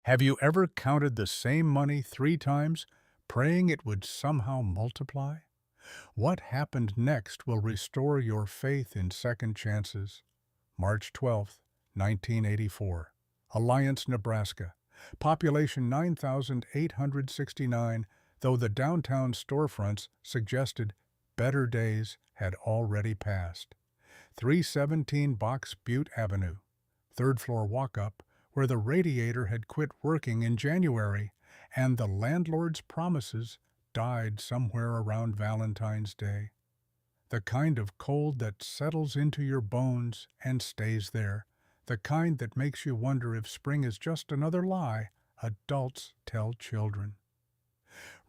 Have you ever counted the same money 3 times, praying it would somehow multiply? What happened next will restore your faith in second chances. March 12, 1984. Alliance, Nebraska. Population 9,869, though the downtown storefronts suggested better days had already passed. 317 Box Butte Avenue. Third floor walk-up, where the radiator had quit working in January, and the landlord's promises died somewhere around Valentine's Day. The kind of cold that settles into your bones and stays there, the kind that makes you wonder if spring is just another lie adults tell children.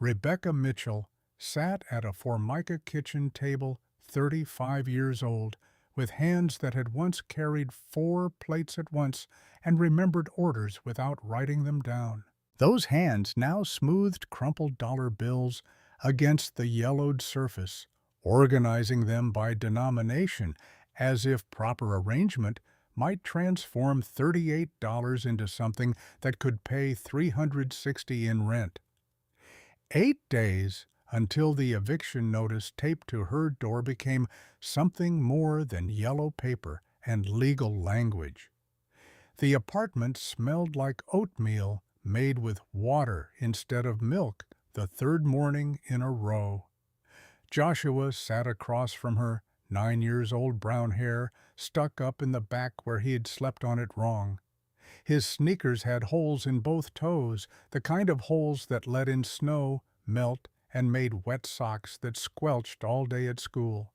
Rebecca Mitchell sat at a Formica kitchen table, 35 years old, with hands that had once carried 4 plates at once and remembered orders without writing them down. Those hands now smoothed crumpled dollar bills against the yellowed surface, organizing them by denomination as if proper arrangement might transform $38 into something that could pay $360 in rent. 8 days until the eviction notice taped to her door became something more than yellow paper and legal language. The apartment smelled like oatmeal made with water instead of milk the third morning in a row. Joshua sat across from her, 9 years old, brown hair stuck up in the back where he had slept on it wrong. His sneakers had holes in both toes, the kind of holes that let in snow, melt, and made wet socks that squelched all day at school.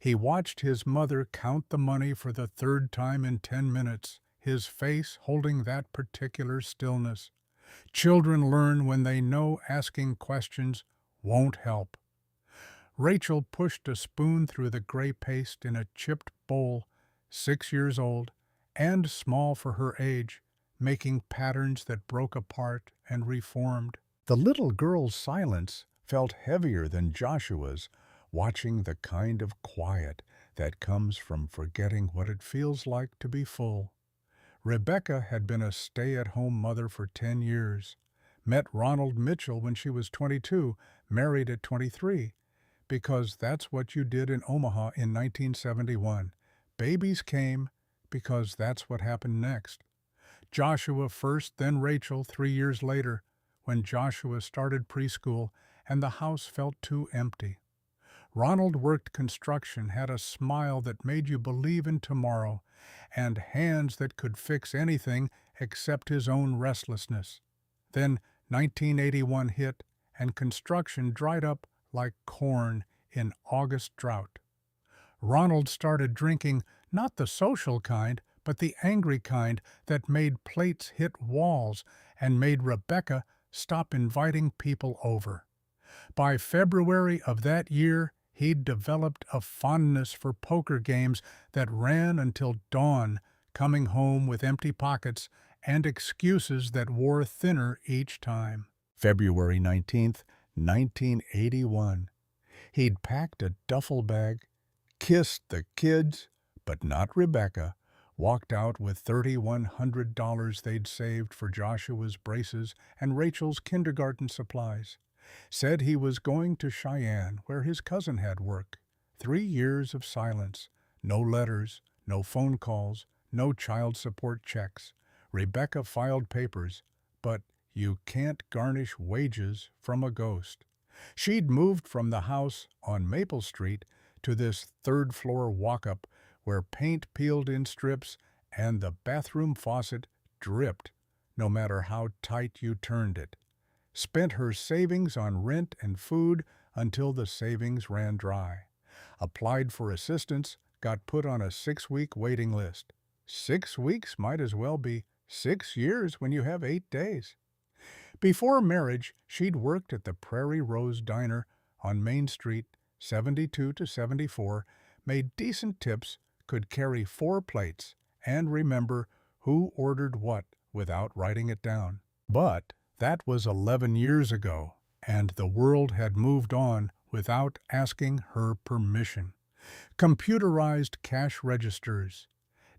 He watched his mother count the money for the third time in 10 minutes, his face holding that particular stillness. Children learn when they know asking questions won't help. Rachel pushed a spoon through the gray paste in a chipped bowl, 6 years old, and small for her age, making patterns that broke apart and reformed. The little girl's silence felt heavier than Joshua's, watching the kind of quiet that comes from forgetting what it feels like to be full. Rebecca had been a stay-at-home mother for 10 years, met Ronald Mitchell when she was 22, married at 23, because that's what you did in Omaha in 1971. Babies came because that's what happened next. Joshua first, then Rachel 3 years later, when Joshua started preschool and the house felt too empty. Ronald worked construction, had a smile that made you believe in tomorrow, and hands that could fix anything except his own restlessness. Then 1981 hit, and construction dried up like corn in August drought. Ronald started drinking not the social kind, but the angry kind that made plates hit walls and made Rebecca stop inviting people over. By February of that year, he'd developed a fondness for poker games that ran until dawn, coming home with empty pockets and excuses that wore thinner each time. February 19th, 1981. He'd packed a duffel bag, kissed the kids, but not Rebecca, walked out with $3,100 they'd saved for Joshua's braces and Rachel's kindergarten supplies. Said he was going to Cheyenne, where his cousin had work. 3 years of silence. No letters, no phone calls, no child support checks. Rebecca filed papers, but you can't garnish wages from a ghost. She'd moved from the house on Maple Street to this third-floor walk-up where paint peeled in strips and the bathroom faucet dripped, no matter how tight you turned it. Spent her savings on rent and food until the savings ran dry. Applied for assistance, got put on a 6-week waiting list. 6 weeks might as well be 6 years when you have 8 days. Before marriage, she'd worked at the Prairie Rose Diner on Main Street, 72 to 74, made decent tips, could carry 4 plates, and remember who ordered what without writing it down. But that was 11 years ago, and the world had moved on without asking her permission. Computerized cash registers,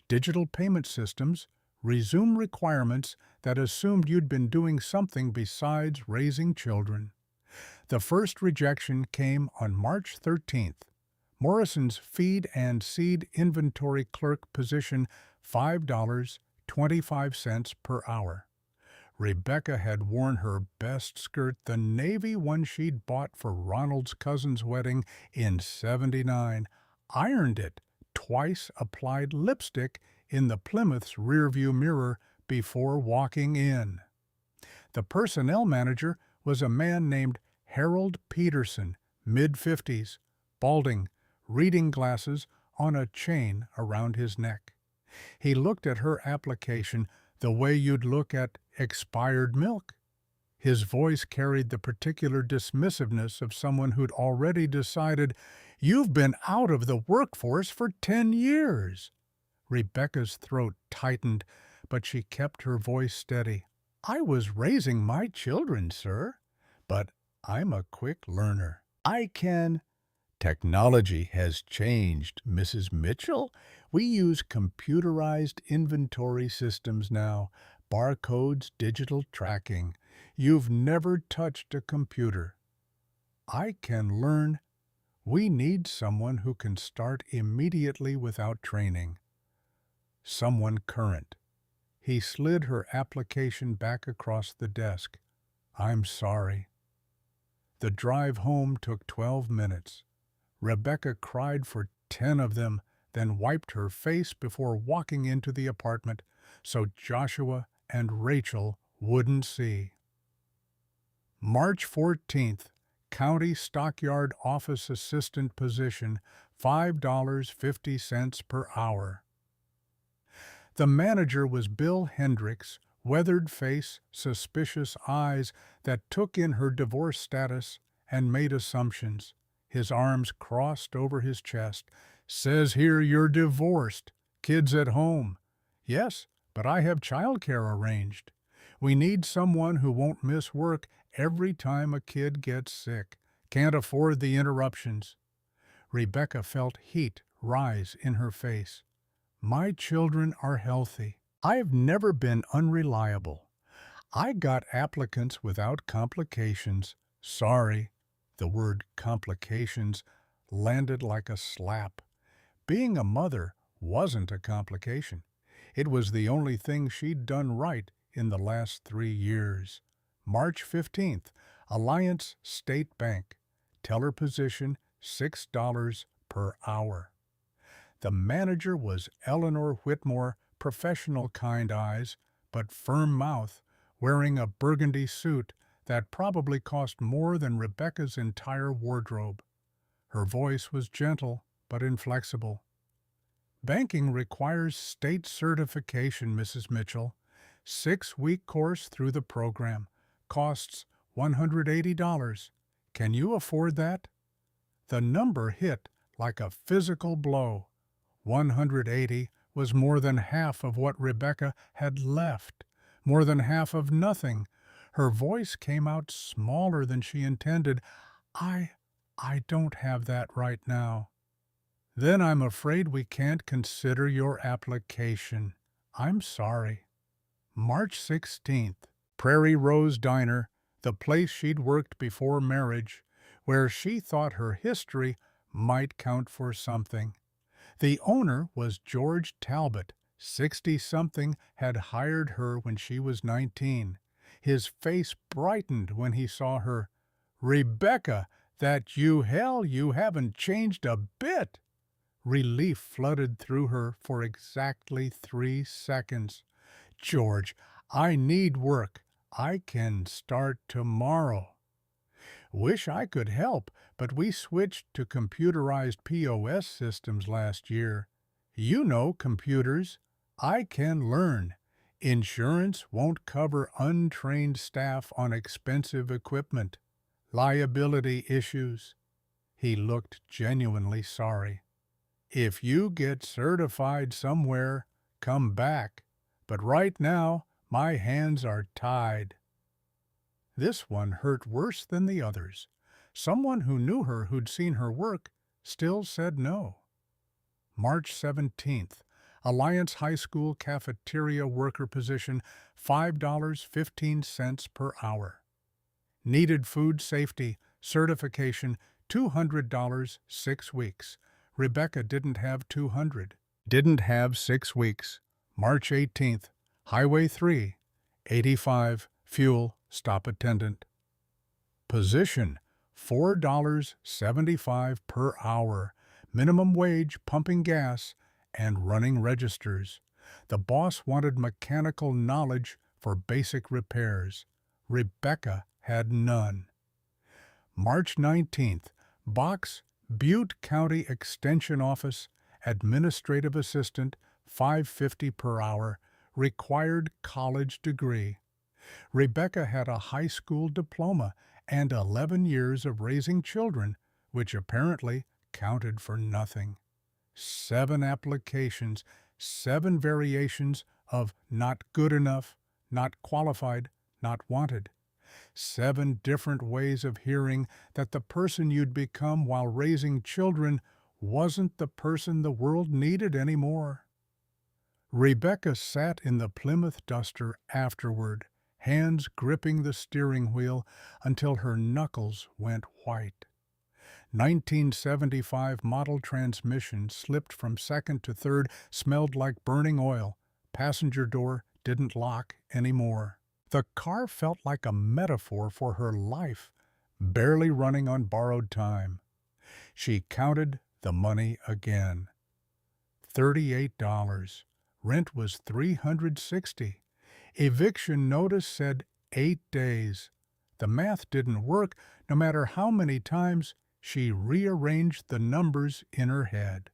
digital payment systems, resume requirements that assumed you'd been doing something besides raising children. The first rejection came on March 13th. Morrison's feed and seed inventory clerk position, $5.25 per hour. Rebecca had worn her best skirt, the navy one she'd bought for Ronald's cousin's wedding in '79, ironed it, twice applied lipstick in the Plymouth's rearview mirror before walking in. The personnel manager was a man named Harold Peterson, mid-50s, balding, reading glasses on a chain around his neck. He looked at her application the way you'd look at expired milk. His voice carried the particular dismissiveness of someone who'd already decided, "You've been out of the workforce for 10 years." Rebecca's throat tightened, but she kept her voice steady. "I was raising my children, sir, but I'm a quick learner. I can—" "Technology has changed, Mrs. Mitchell. We use computerized inventory systems now, barcodes, digital tracking. You've never touched a computer." "I can learn. We need someone who can start immediately without training. Someone current." He slid her application back across the desk. "I'm sorry." The drive home took 12 minutes. Rebecca cried for 10 of them, then wiped her face before walking into the apartment so Joshua and Rachel wouldn't see. March 14th, County Stockyard Office Assistant position, $5.50 per hour. The manager was Bill Hendricks, weathered face, suspicious eyes that took in her divorce status and made assumptions. His arms crossed over his chest. "Says here you're divorced. Kids at home." "Yes, but I have childcare arranged. We need someone who won't miss work every time a kid gets sick. Can't afford the interruptions." Rebecca felt heat rise in her face. "My children are healthy. I've never been unreliable. I got applicants without complications. Sorry." The word complications landed like a slap. Being a mother wasn't a complication. It was the only thing she'd done right in the last 3 years. March 15th, Alliance State Bank. Teller position, $6 per hour. The manager was Eleanor Whitmore, professional kind eyes, but firm mouth, wearing a burgundy suit that probably cost more than Rebecca's entire wardrobe. Her voice was gentle but inflexible. "Banking requires state certification, Mrs. Mitchell. 6-week course through the program. Costs $180. Can you afford that?" The number hit like a physical blow. 180 was more than half of what Rebecca had left, more than half of nothing. Her voice came out smaller than she intended. I don't have that right now." "Then I'm afraid we can't consider your application. I'm sorry." March 16th, Prairie Rose Diner, the place she'd worked before marriage, where she thought her history might count for something. The owner was George Talbot, 60-something, had hired her when she was 19. His face brightened when he saw her. "Rebecca, that you hell, you haven't changed a bit." Relief flooded through her for exactly 3 seconds. "George, I need work. I can start tomorrow." "Wish I could help, but we switched to computerized POS systems last year. You know computers. I can learn. Insurance won't cover untrained staff on expensive equipment. Liability issues." He looked genuinely sorry. "If you get certified somewhere, come back. But right now, my hands are tied." This one hurt worse than the others. Someone who knew her, who'd seen her work, still said no. March 17th, Alliance High School cafeteria worker position, $5.15 per hour. Needed food safety certification, $200, 6 weeks. Rebecca didn't have 200. Didn't have 6 weeks. March 18th, Highway 3, 85, fuel, stop attendant. Position, $4.75 per hour. Minimum wage, pumping gas, and running registers. The boss wanted mechanical knowledge for basic repairs. Rebecca had none. March 19th, Box, Butte County Extension Office, Administrative Assistant, $5.50 per hour, required college degree. Rebecca had a high school diploma and 11 years of raising children, which apparently counted for nothing. 7 applications, 7 variations of not good enough, not qualified, not wanted. 7 different ways of hearing that the person you'd become while raising children wasn't the person the world needed anymore. Rebecca sat in the Plymouth Duster afterward, hands gripping the steering wheel until her knuckles went white. 1975 model transmission slipped from second to third, smelled like burning oil. Passenger door didn't lock anymore. The car felt like a metaphor for her life, barely running on borrowed time. She counted the money again. $38. Rent was $360. Eviction notice said 8 days. The math didn't work no matter how many times she rearranged the numbers in her head.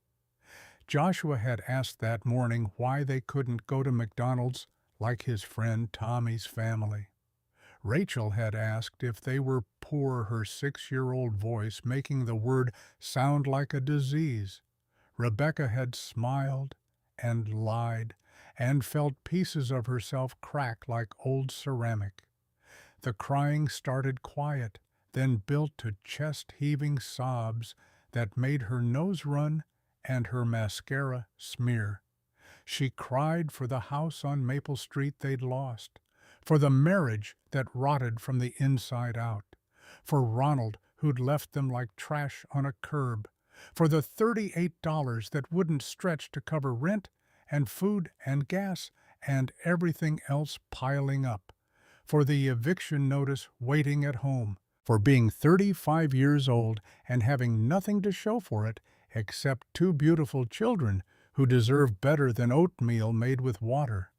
Joshua had asked that morning why they couldn't go to McDonald's like his friend Tommy's family. Rachel had asked if they were poor, her 6-year-old voice making the word sound like a disease. Rebecca had smiled and lied and felt pieces of herself crack like old ceramic. The crying started quiet, then built to chest-heaving sobs that made her nose run and her mascara smear. She cried for the house on Maple Street they'd lost, for the marriage that rotted from the inside out, for Ronald who'd left them like trash on a curb, for the $38 that wouldn't stretch to cover rent and food and gas and everything else piling up, for the eviction notice waiting at home, for being 35 years old and having nothing to show for it except 2 beautiful children who deserve better than oatmeal made with water.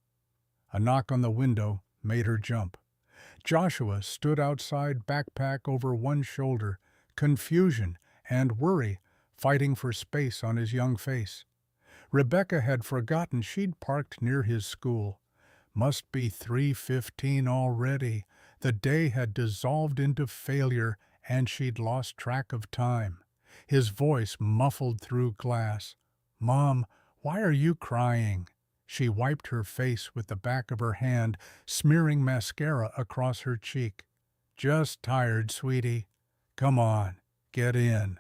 A knock on the window made her jump. Joshua stood outside, backpack over one shoulder, confusion and worry fighting for space on his young face. Rebecca had forgotten she'd parked near his school. Must be 3:15 already. The day had dissolved into failure, and she'd lost track of time. His voice muffled through glass. "Mom, why are you crying?" She wiped her face with the back of her hand, smearing mascara across her cheek. "Just tired, sweetie. Come on, get in."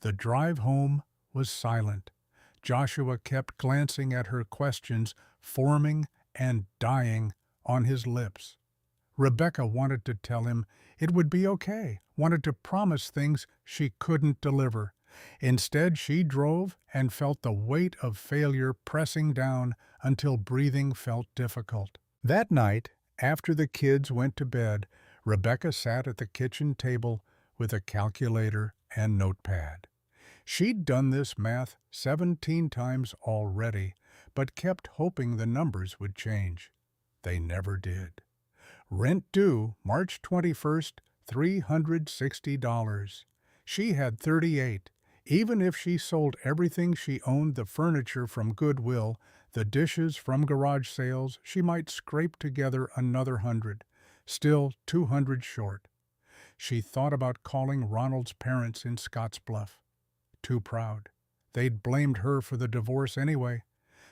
The drive home was silent. Joshua kept glancing at her questions, forming and dying on his lips. Rebecca wanted to tell him it would be okay, wanted to promise things she couldn't deliver. Instead, she drove and felt the weight of failure pressing down until breathing felt difficult. That night, after the kids went to bed, Rebecca sat at the kitchen table with a calculator and notepad. She'd done this math 17 times already, but kept hoping the numbers would change. They never did. Rent due March 21st, $360. She had 38. Even if she sold everything she owned, the furniture from Goodwill, the dishes from garage sales, she might scrape together another 100. Still 200 short. She thought about calling Ronald's parents in Scottsbluff. Too proud. They'd blamed her for the divorce anyway.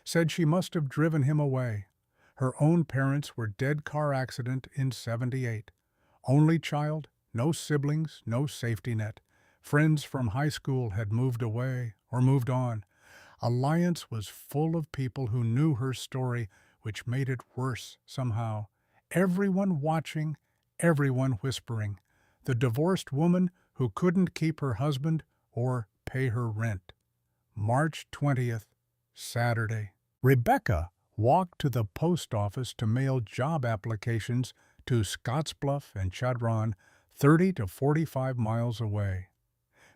Said she must have driven him away. Her own parents were dead car accident in '78. Only child, no siblings, no safety net. Friends from high school had moved away or moved on. Alliance was full of people who knew her story, which made it worse somehow. Everyone watching, everyone whispering. The divorced woman who couldn't keep her husband or pay her rent. March 20th, Saturday. Rebecca walked to the post office to mail job applications to Scottsbluff and Chadron, 30 to 45 miles away.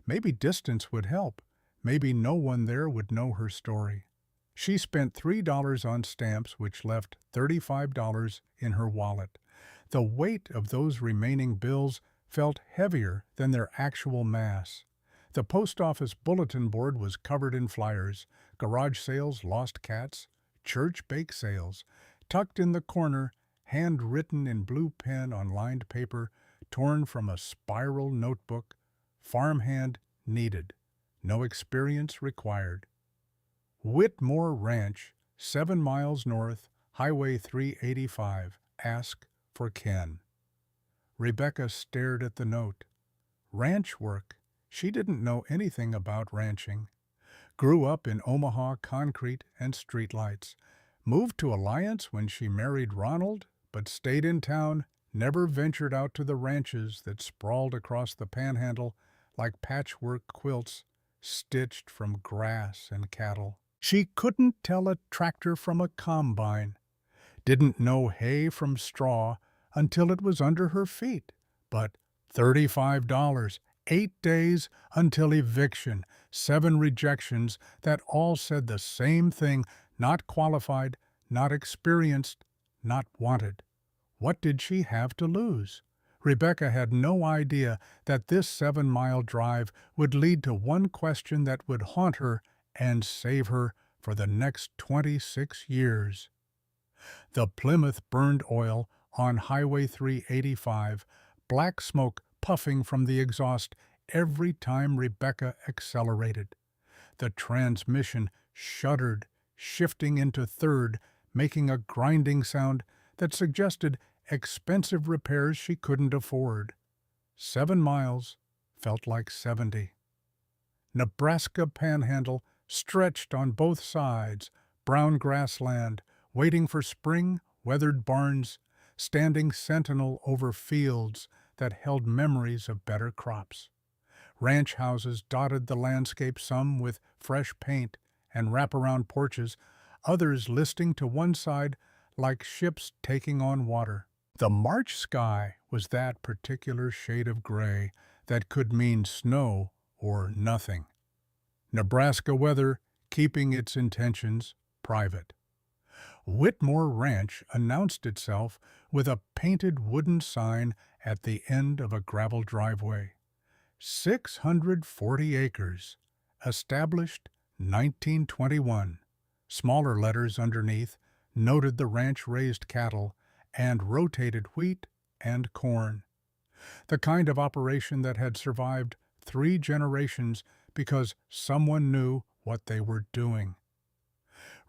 Maybe distance would help. Maybe no one there would know her story. She spent $3 on stamps, which left $35 in her wallet. The weight of those remaining bills felt heavier than their actual mass. The post office bulletin board was covered in flyers, garage sales, lost cats, church bake sales. Tucked in the corner, handwritten in blue pen on lined paper, torn from a spiral notebook, farmhand needed. No experience required. Whitmore Ranch, 7 miles north, Highway 385. Ask for Ken. Rebecca stared at the note. Ranch work. She didn't know anything about ranching. Grew up in Omaha concrete and streetlights. Moved to Alliance when she married Ronald, but stayed in town, never ventured out to the ranches that sprawled across the panhandle like patchwork quilts stitched from grass and cattle. She couldn't tell a tractor from a combine. Didn't know hay from straw until it was under her feet. But $35, 8 days until eviction, 7 rejections that all said the same thing: not qualified, not experienced, not wanted. What did she have to lose? Rebecca had no idea that this 7-mile drive would lead to one question that would haunt her and save her for the next 26 years. The Plymouth burned oil on Highway 385, black smoke puffing from the exhaust every time Rebecca accelerated. The transmission shuddered, shifting into third, making a grinding sound that suggested expensive repairs she couldn't afford. 7 miles felt like 70. Nebraska Panhandle stretched on both sides, brown grassland, waiting for spring, weathered barns, standing sentinel over fields that held memories of better crops. Ranch houses dotted the landscape, some with fresh paint and wraparound porches, others listing to one side like ships taking on water. The March sky was that particular shade of gray that could mean snow or nothing. Nebraska weather keeping its intentions private. Whitmore Ranch announced itself with a painted wooden sign at the end of a gravel driveway. 640 acres. Established 1921. Smaller letters underneath noted the ranch raised cattle and rotated wheat and corn. The kind of operation that had survived 3 generations because someone knew what they were doing.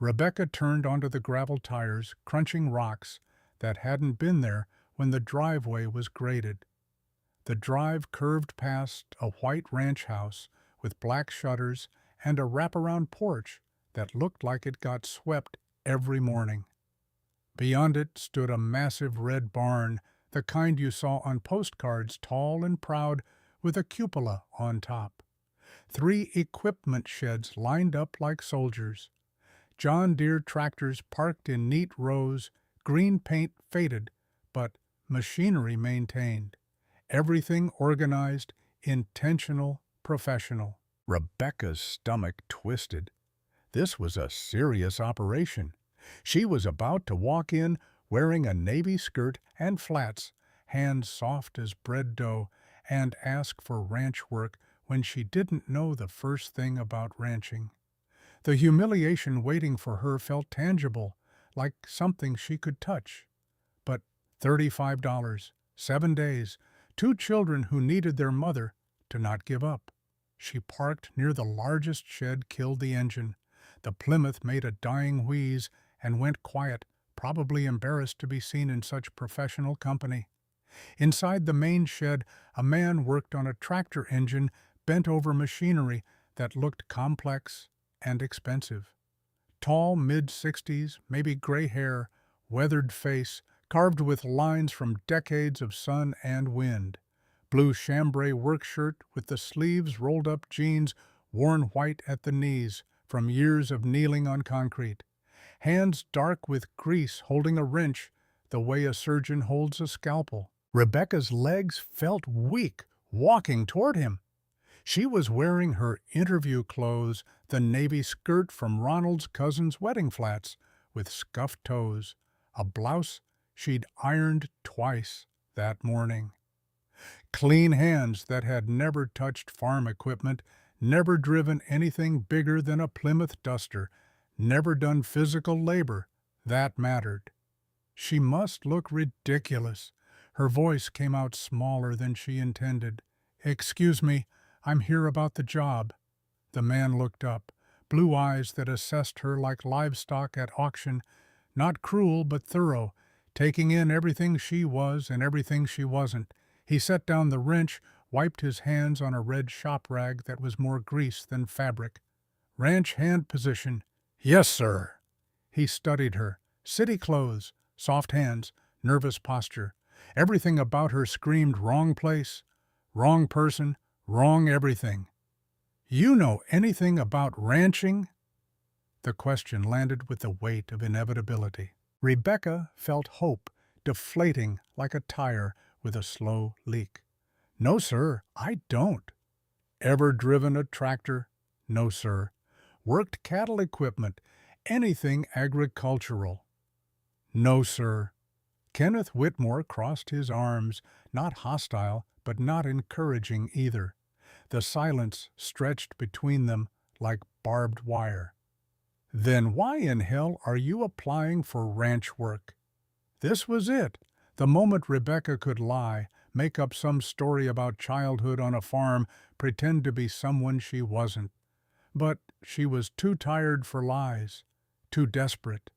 Rebecca turned onto the gravel tires, crunching rocks that hadn't been there when the driveway was graded. The drive curved past a white ranch house with black shutters and a wraparound porch that looked like it got swept every morning. Beyond it stood a massive red barn, the kind you saw on postcards, tall and proud, with a cupola on top. 3 equipment sheds lined up like soldiers. John Deere tractors parked in neat rows, green paint faded, but machinery maintained. Everything organized, intentional, professional. Rebecca's stomach twisted. This was a serious operation. She was about to walk in wearing a navy skirt and flats, hands soft as bread dough, and ask for ranch work when she didn't know the first thing about ranching. The humiliation waiting for her felt tangible, like something she could touch. But $35, 7 days, 2 children who needed their mother to not give up. She parked near the largest shed, killed the engine. The Plymouth made a dying wheeze and went quiet, probably embarrassed to be seen in such professional company. Inside the main shed, a man worked on a tractor engine, bent over machinery that looked complex and expensive. Tall, mid-60s, maybe gray hair, weathered face, carved with lines from decades of sun and wind. Blue chambray work shirt with the sleeves rolled up, jeans worn white at the knees from years of kneeling on concrete. Hands dark with grease holding a wrench, the way a surgeon holds a scalpel. Rebecca's legs felt weak, walking toward him. She was wearing her interview clothes, the navy skirt from Ronald's cousin's wedding flats, with scuffed toes, a blouse she'd ironed twice that morning. Clean hands that had never touched farm equipment, never driven anything bigger than a Plymouth Duster, never done physical labor that mattered. She must look ridiculous. Her voice came out smaller than she intended. "Excuse me, I'm here about the job." The man looked up, blue eyes that assessed her like livestock at auction, not cruel but thorough, taking in everything she was and everything she wasn't. He set down the wrench, wiped his hands on a red shop rag that was more grease than fabric. "Ranch hand position." "Yes, sir." He studied her. City clothes, soft hands, nervous posture. Everything about her screamed wrong place, wrong person, wrong everything. "You know anything about ranching?" The question landed with the weight of inevitability. Rebecca felt hope deflating like a tire with a slow leak. "No, sir, I don't." "Ever driven a tractor?" "No, sir." "Worked cattle equipment? Anything agricultural?" "No, sir." Kenneth Whitmore crossed his arms, not hostile, but not encouraging either. The silence stretched between them like barbed wire. "Then why in hell are you applying for ranch work?" This was it, the moment Rebecca could lie, make up some story about childhood on a farm, pretend to be someone she wasn't. But she was too tired for lies, too desperate.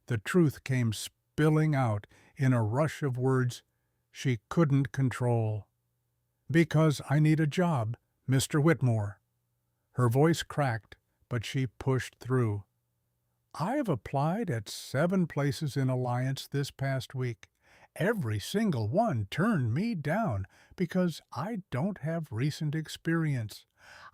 The truth came spilling out in a rush of words she couldn't control. "Because I need a job, Mr. Whitmore." Her voice cracked, but she pushed through. "I've applied at 7 places in Alliance this past week. Every single one turned me down because I don't have recent experience.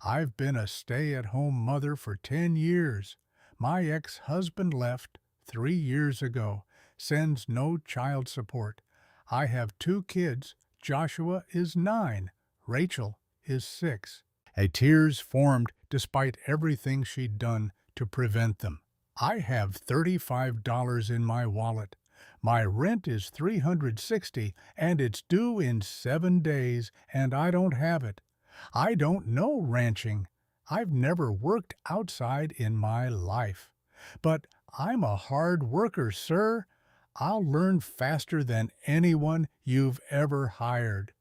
I've been a stay-at-home mother for 10 years. My ex-husband left 3 years ago, sends no child support. I have 2 kids. Joshua is 9. Rachel is 6. Tears formed despite everything she'd done to prevent them. "I have $35 in my wallet. My rent is $360 and it's due in 7 days and I don't have it. I don't know ranching. I've never worked outside in my life. But I'm a hard worker, sir. I'll learn faster than anyone you've ever hired."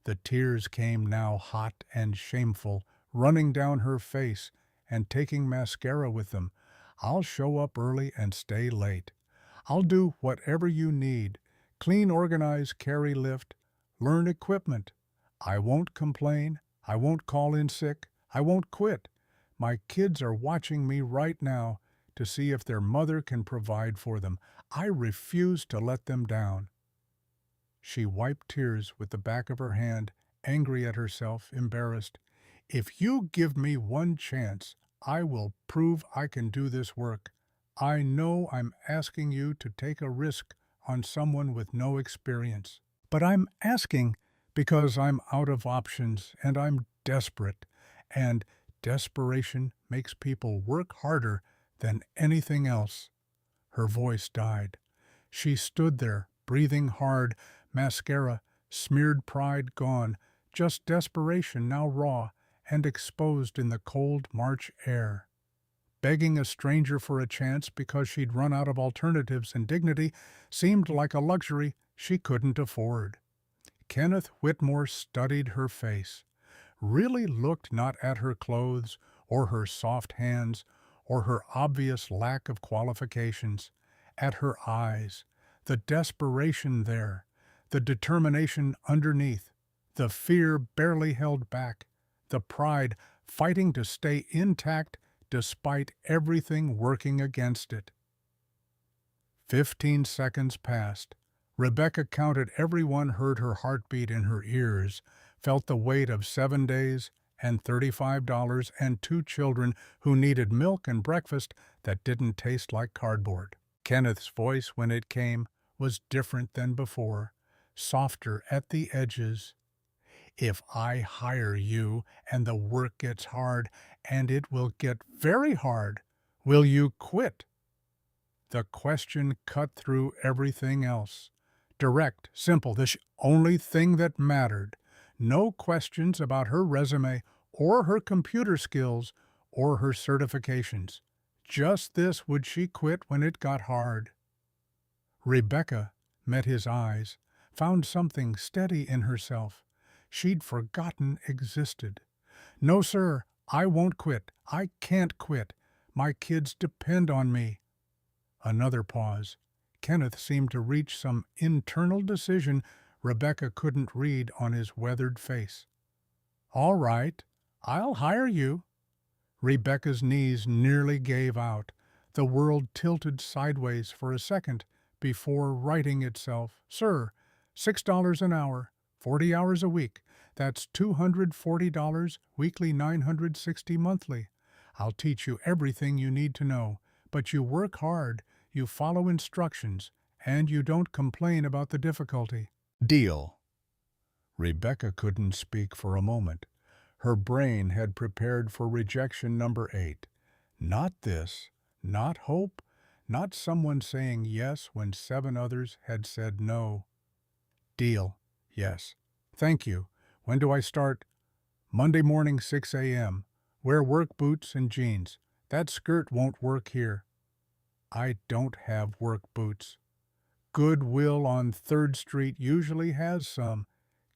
The tears came now hot and shameful, running down her face and taking mascara with them. "I'll show up early and stay late. I'll do whatever you need. Clean, organize, carry, lift, learn equipment. I won't complain. I won't call in sick. I won't quit. My kids are watching me right now to see if their mother can provide for them. I refuse to let them down." She wiped tears with the back of her hand, angry at herself, embarrassed. "If you give me one chance, I will prove I can do this work. I know I'm asking you to take a risk on someone with no experience. But I'm asking because I'm out of options and I'm desperate. And desperation makes people work harder than anything else." Her voice died. She stood there, breathing hard, mascara, smeared pride gone, just desperation now raw and exposed in the cold March air. Begging a stranger for a chance because she'd run out of alternatives and dignity seemed like a luxury she couldn't afford. Kenneth Whitmore studied her face, really looked not at her clothes or her soft hands or her obvious lack of qualifications, at her eyes, the desperation there, the determination underneath, the fear barely held back, the pride fighting to stay intact despite everything working against it. 15 seconds passed. Rebecca counted everyone, heard her heartbeat in her ears, felt the weight of 7 days and $35 and 2 children who needed milk and breakfast that didn't taste like cardboard. Kenneth's voice, when it came, was different than before, softer at the edges. If I hire you and the work gets hard, and it will get very hard, will you quit? The question cut through everything else. Direct, simple, the only thing that mattered. No questions about her resume or her computer skills or her certifications. Just this: would she quit when it got hard? Rebecca met his eyes, found something steady in herself she'd forgotten existed. No, sir, I won't quit. I can't quit. My kids depend on me. Another pause. Kenneth seemed to reach some internal decision Rebecca couldn't read on his weathered face. All right, I'll hire you. Rebecca's knees nearly gave out. The world tilted sideways for a second before righting itself. Sir, $6 an hour, 40 hours a week. That's $240 weekly, $960 monthly. I'll teach you everything you need to know, but you work hard, you follow instructions, and you don't complain about the difficulty. Deal. Rebecca couldn't speak for a moment. Her brain had prepared for rejection number 8. Not this, not hope, not someone saying yes when 7 others had said no. Deal. Yes. Thank you. When do I start? Monday morning, 6 a.m. Wear work boots and jeans. That skirt won't work here. I don't have work boots. Goodwill on 3rd Street usually has some.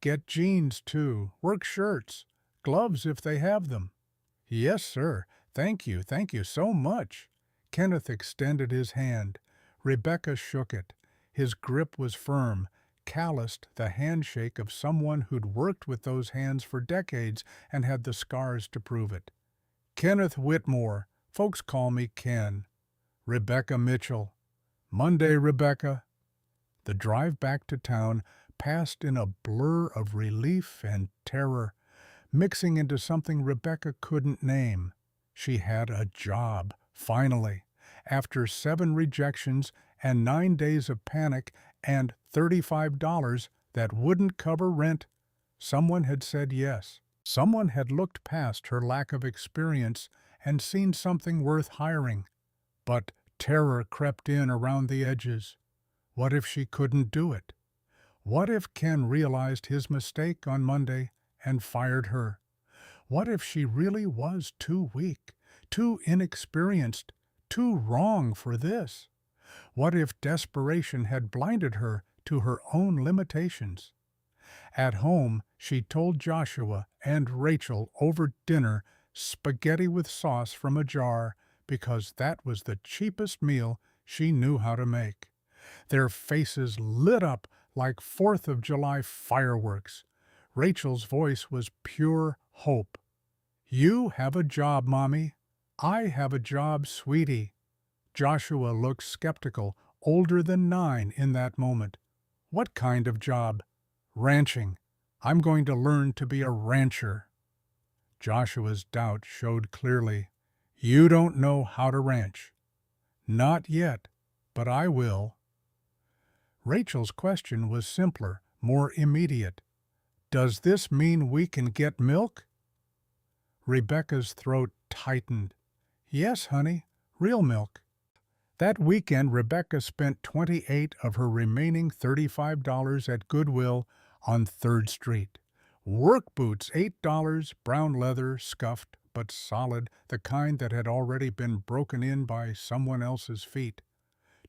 Get jeans, too. Work shirts. Gloves if they have them. Yes, sir. Thank you so much. Kenneth extended his hand. Rebecca shook it. His grip was firm, calloused, the handshake of someone who'd worked with those hands for decades and had the scars to prove it. Kenneth Whitmore. Folks call me Ken. Rebecca Mitchell. Monday, Rebecca. The drive back to town passed in a blur of relief and terror, mixing into something Rebecca couldn't name. She had a job, finally. After 7 rejections and 9 days of panic and $35 that wouldn't cover rent, someone had said yes. Someone had looked past her lack of experience and seen something worth hiring. But terror crept in around the edges. What if she couldn't do it? What if Ken realized his mistake on Monday and fired her? What if she really was too weak, too inexperienced, too wrong for this? What if desperation had blinded her to her own limitations? At home, she told Joshua and Rachel over dinner spaghetti with sauce from a jar because that was the cheapest meal she knew how to make. Their faces lit up like 4th of July fireworks. Rachel's voice was pure hope. You have a job, Mommy. I have a job, sweetie. Joshua looked skeptical, older than 9 in that moment. What kind of job? Ranching. I'm going to learn to be a rancher. Joshua's doubt showed clearly. You don't know how to ranch. Not yet, but I will. Rachel's question was simpler, more immediate. Does this mean we can get milk? Rebecca's throat tightened. Yes, honey, real milk. That weekend, Rebecca spent 28 of her remaining $35 at Goodwill on 3rd Street. Work boots, $8, brown leather, scuffed but solid, the kind that had already been broken in by someone else's feet.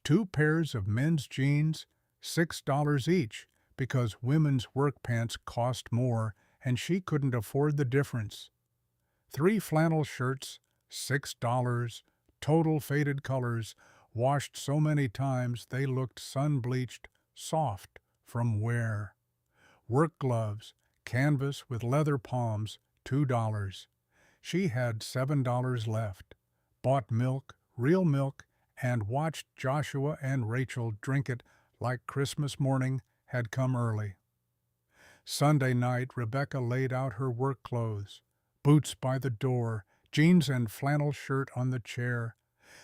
2 pairs of men's jeans, $6 each, because women's work pants cost more and she couldn't afford the difference. 3 flannel shirts, $6, total faded colors, washed so many times they looked sun-bleached, soft from wear. Work gloves, canvas with leather palms, $2. She had $7 left. bought milk, real milk, and watched Joshua and Rachel drink it like Christmas morning had come early. Sunday night, Rebecca laid out her work clothes, boots by the door, jeans and flannel shirt on the chair,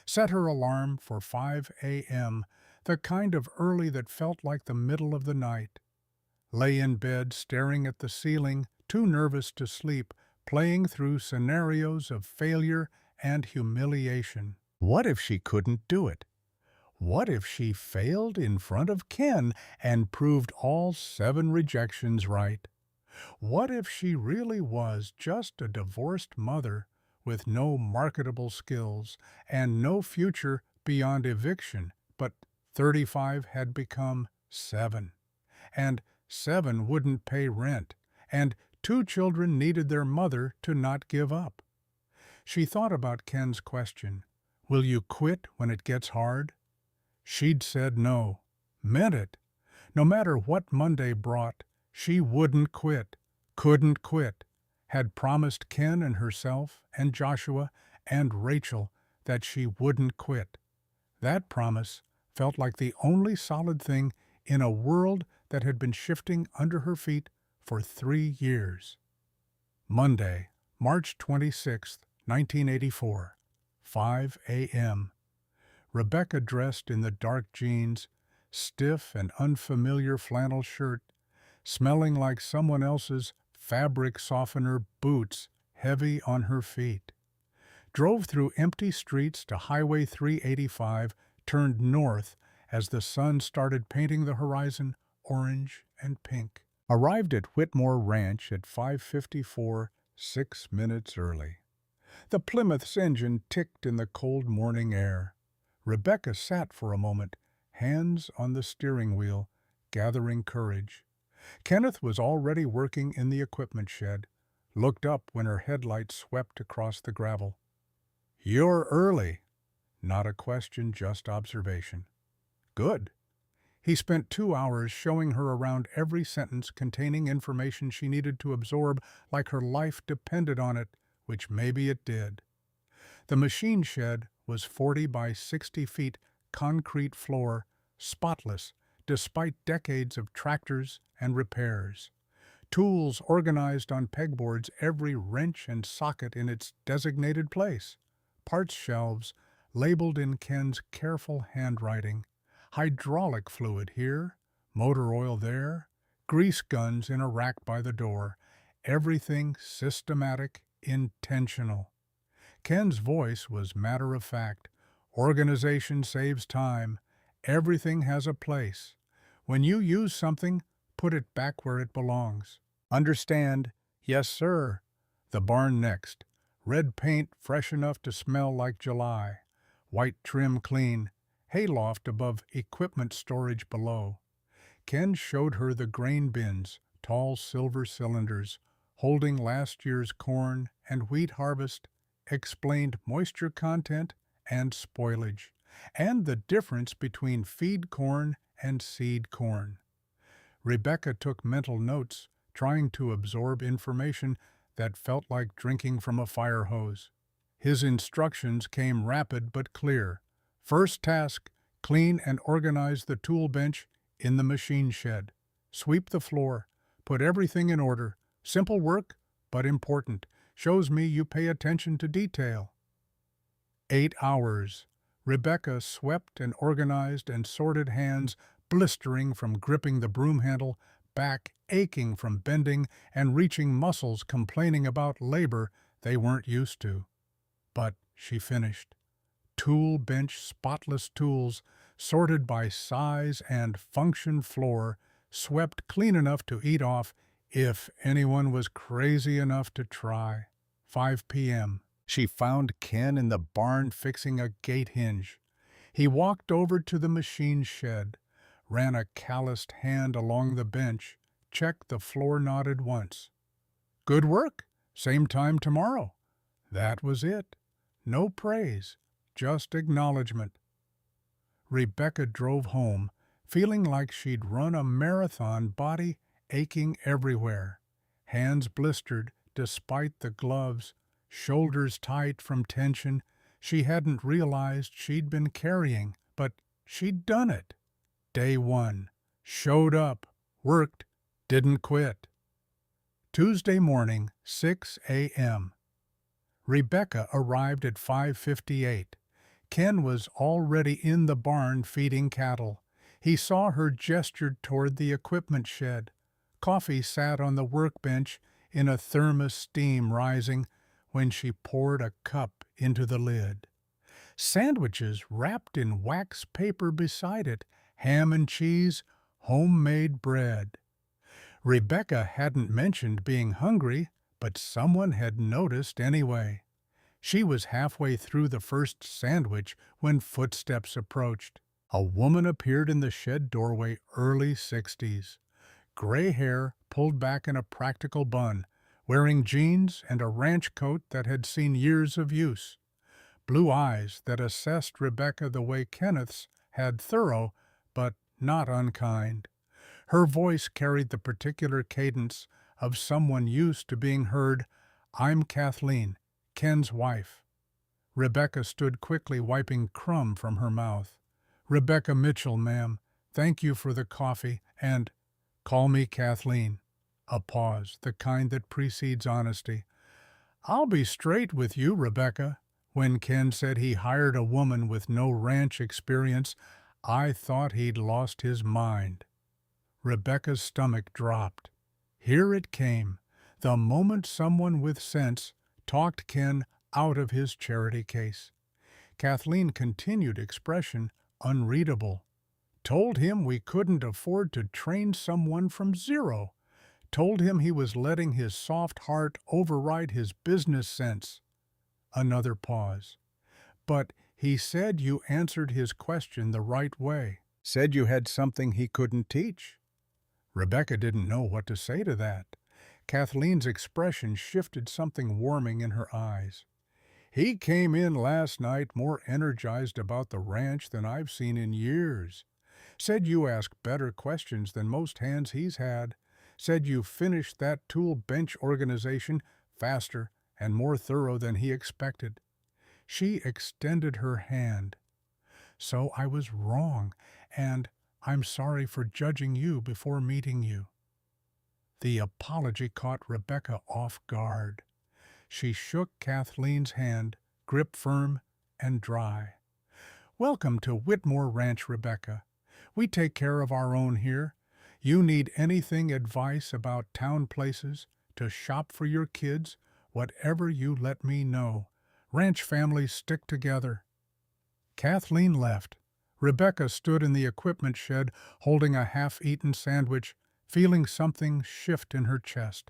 set her alarm for 5 a.m., the kind of early that felt like the middle of the night. Lay in bed staring at the ceiling, too nervous to sleep, playing through scenarios of failure and humiliation. What if she couldn't do it? What if she failed in front of Ken and proved all 7 rejections right? What if she really was just a divorced mother with no marketable skills and no future beyond eviction, but 35 had become 7, and 7 wouldn't pay rent, and 2 children needed their mother to not give up? She thought about Ken's question, "Will you quit when it gets hard?" She'd said no, meant it. No matter what Monday brought, she wouldn't quit, couldn't quit, had promised Ken and herself and Joshua and Rachel that she wouldn't quit. That promise felt like the only solid thing in a world that had been shifting under her feet for 3 years. Monday, March 26, 1984, 5 a.m. Rebecca dressed in the dark jeans, stiff and unfamiliar flannel shirt, smelling like someone else's fabric softener boots heavy on her feet. Drove through empty streets to Highway 385, turned north as the sun started painting the horizon orange and pink. Arrived at Whitmore Ranch at 5:54, 6 minutes early. The Plymouth's engine ticked in the cold morning air. Rebecca sat for a moment, hands on the steering wheel, gathering courage. Kenneth was already working in the equipment shed, looked up when her headlights swept across the gravel. "You're early." Not a question, just observation. "Good." He spent 2 hours showing her around every sentence containing information she needed to absorb like her life depended on it, which maybe it did. The machine shed was 40 by 60 feet, concrete floor, spotless, despite decades of tractors and repairs. Tools organized on pegboards, every wrench and socket in its designated place. Parts shelves, labeled in Ken's careful handwriting. Hydraulic fluid here, motor oil there, grease guns in a rack by the door. Everything systematic, intentional. Ken's voice was matter-of-fact. Organization saves time. Everything has a place. When you use something, put it back where it belongs. Understand? Yes, sir. The barn next. Red paint fresh enough to smell like July. White trim clean. Hayloft above equipment storage below. Ken showed her the grain bins, tall silver cylinders, holding last year's corn and wheat harvest, explained moisture content and spoilage, and the difference between feed corn and seed corn. Rebecca took mental notes, trying to absorb information that felt like drinking from a fire hose. His instructions came rapid but clear. First task, clean and organize the tool bench in the machine shed. Sweep the floor. Put everything in order. Simple work, but important. Shows me you pay attention to detail. 8 hours. Rebecca swept and organized and sorted, hands blistering from gripping the broom handle, back aching from bending and reaching, muscles complaining about labor they weren't used to. But she finished. Tool bench, spotless tools, sorted by size and function, floor, swept clean enough to eat off if anyone was crazy enough to try. 5 p.m. She found Ken in the barn fixing a gate hinge. He walked over to the machine shed, ran a calloused hand along the bench, checked the floor, nodded once. "Good work. Same time tomorrow." That was it. No praise, just acknowledgement. Rebecca drove home, feeling like she'd run a marathon, body aching everywhere. Hands blistered despite the gloves, shoulders tight from tension, She hadn't realized she'd been carrying, but she'd done it. Day 1. Showed up, worked, didn't quit. Tuesday morning, 6 a.m. Rebecca arrived at 5:58. Ken was already in the barn feeding cattle. He saw her gestured toward the equipment shed. Coffee sat on the workbench in a thermos, steam rising when she poured a cup into the lid. Sandwiches wrapped in wax paper beside it, ham and cheese, homemade bread. Rebecca hadn't mentioned being hungry, but someone had noticed anyway. She was halfway through the first sandwich when footsteps approached. A woman appeared in the shed doorway, early 60s. Gray hair pulled back in a practical bun, wearing jeans and a ranch coat that had seen years of use. Blue eyes that assessed Rebecca the way Kenneth's had, thorough, but not unkind. Her voice carried the particular cadence of someone used to being heard, "I'm Kathleen, Ken's wife." Rebecca stood quickly, wiping crumb from her mouth. "Rebecca Mitchell, ma'am. Thank you for the coffee, and call me Kathleen." A pause, the kind that precedes honesty. "I'll be straight with you, Rebecca. When Ken said he hired a woman with no ranch experience, I thought he'd lost his mind." Rebecca's stomach dropped. Here it came, the moment someone with sense talked Ken out of his charity case. Kathleen continued, expression unreadable. "Told him we couldn't afford to train someone from zero. Told him he was letting his soft heart override his business sense." Another pause. "But he said you answered his question the right way. Said you had something he couldn't teach." Rebecca didn't know what to say to that. Kathleen's expression shifted, something warming in her eyes. "He came in last night more energized about the ranch than I've seen in years. Said you ask better questions than most hands he's had. Said you finished that tool bench organization faster and more thorough than he expected." She extended her hand. "So I was wrong, and I'm sorry for judging you before meeting you." The apology caught Rebecca off guard. She shook Kathleen's hand, grip firm and dry. "Welcome to Whitmore Ranch, Rebecca. We take care of our own here. You need anything, advice about town places, to shop for your kids, whatever, you let me know. Ranch families stick together." Kathleen left. Rebecca stood in the equipment shed, holding a half-eaten sandwich, feeling something shift in her chest.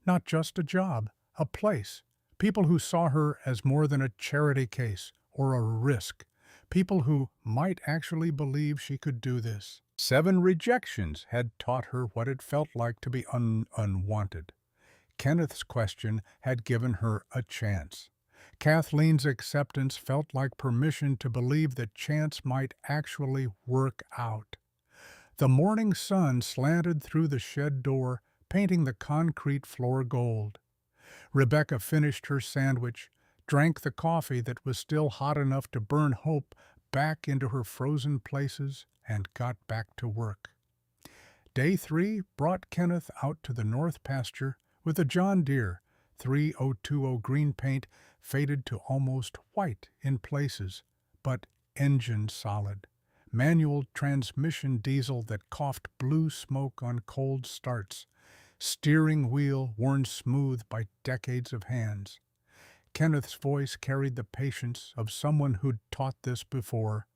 Not just a job, a place. People who saw her as more than a charity case or a risk. People who might actually believe she could do this. 7 rejections had taught her what it felt like to be unwanted. Kenneth's question had given her a chance. Kathleen's acceptance felt like permission to believe that chance might actually work out. The morning sun slanted through the shed door, painting the concrete floor gold. Rebecca finished her sandwich, drank the coffee that was still hot enough to burn hope back into her frozen places, and got back to work. Day 3 brought Kenneth out to the north pasture with a John Deere 3020 green paint, faded to almost white in places, but engine solid. Manual transmission diesel that coughed blue smoke on cold starts. Steering wheel worn smooth by decades of hands. Kenneth's voice carried the patience of someone who'd taught this before.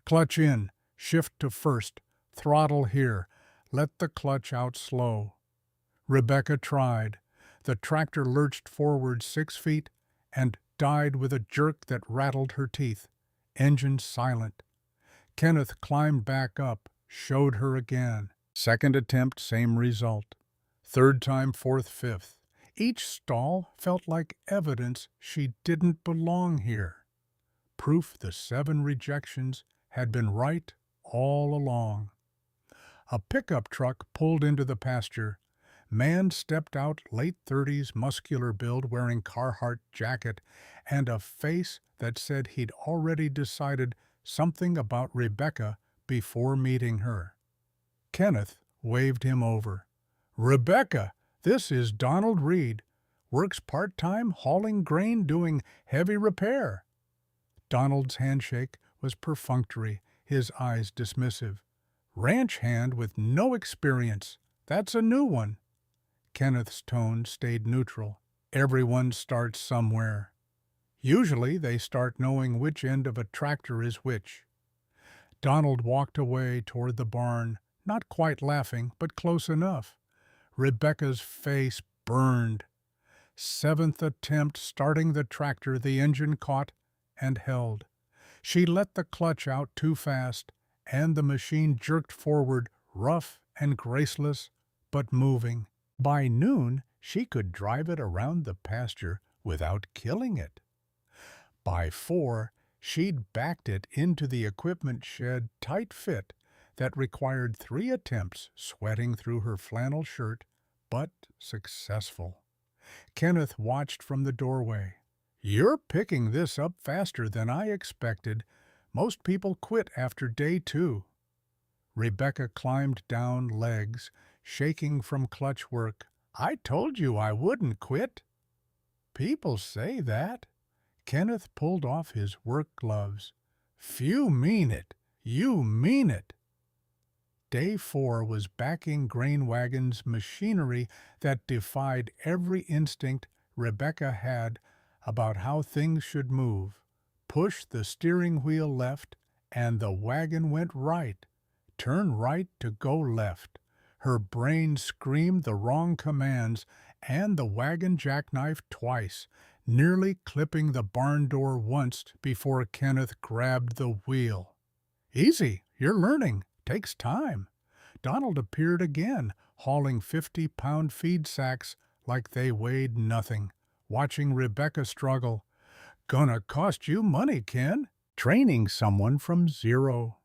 "Clutch in, shift to first, throttle here, let the clutch out slow." Rebecca tried. The tractor lurched forward 6 feet and died with a jerk that rattled her teeth. Engine silent. Kenneth climbed back up, showed her again. Second attempt, same result. Third time, fourth, fifth. Each stall felt like evidence she didn't belong here. Proof the 7 rejections had been right all along. A pickup truck pulled into the pasture. Man stepped out, late 30s, muscular build, wearing Carhartt jacket, and a face that said he'd already decided something about Rebecca before meeting her. Kenneth waved him over. "Rebecca, this is Donald Reed. Works part-time hauling grain, doing heavy repair." Donald's handshake was perfunctory, his eyes dismissive. "Ranch hand with no experience. That's a new one." Kenneth's tone stayed neutral. "Everyone starts somewhere. Usually they start knowing which end of a tractor is which." Donald walked away toward the barn, not quite laughing, but close enough. Rebecca's face burned. Seventh attempt starting the tractor, the engine caught and held. She let the clutch out too fast, and the machine jerked forward, rough and graceless, but moving. By noon, she could drive it around the pasture without killing it. By 4, she'd backed it into the equipment shed, tight fit, that required 3 attempts, sweating through her flannel shirt, but successful. Kenneth watched from the doorway. "You're picking this up faster than I expected. Most people quit after day 2. Rebecca climbed down legs, shaking from clutch work. "I told you I wouldn't quit." "People say that." Kenneth pulled off his work gloves. "Few mean it. You mean it." Day 4 was backing grain wagons, machinery that defied every instinct Rebecca had about how things should move. Push the steering wheel left, and the wagon went right. Turn right to go left. Her brain screamed the wrong commands, and the wagon jackknifed twice, nearly clipping the barn door once before Kenneth grabbed the wheel. "Easy, you're learning. Takes time." Donald appeared again, hauling 50-pound feed sacks like they weighed nothing, watching Rebecca struggle. "Gonna cost you money, Ken. Training someone from zero."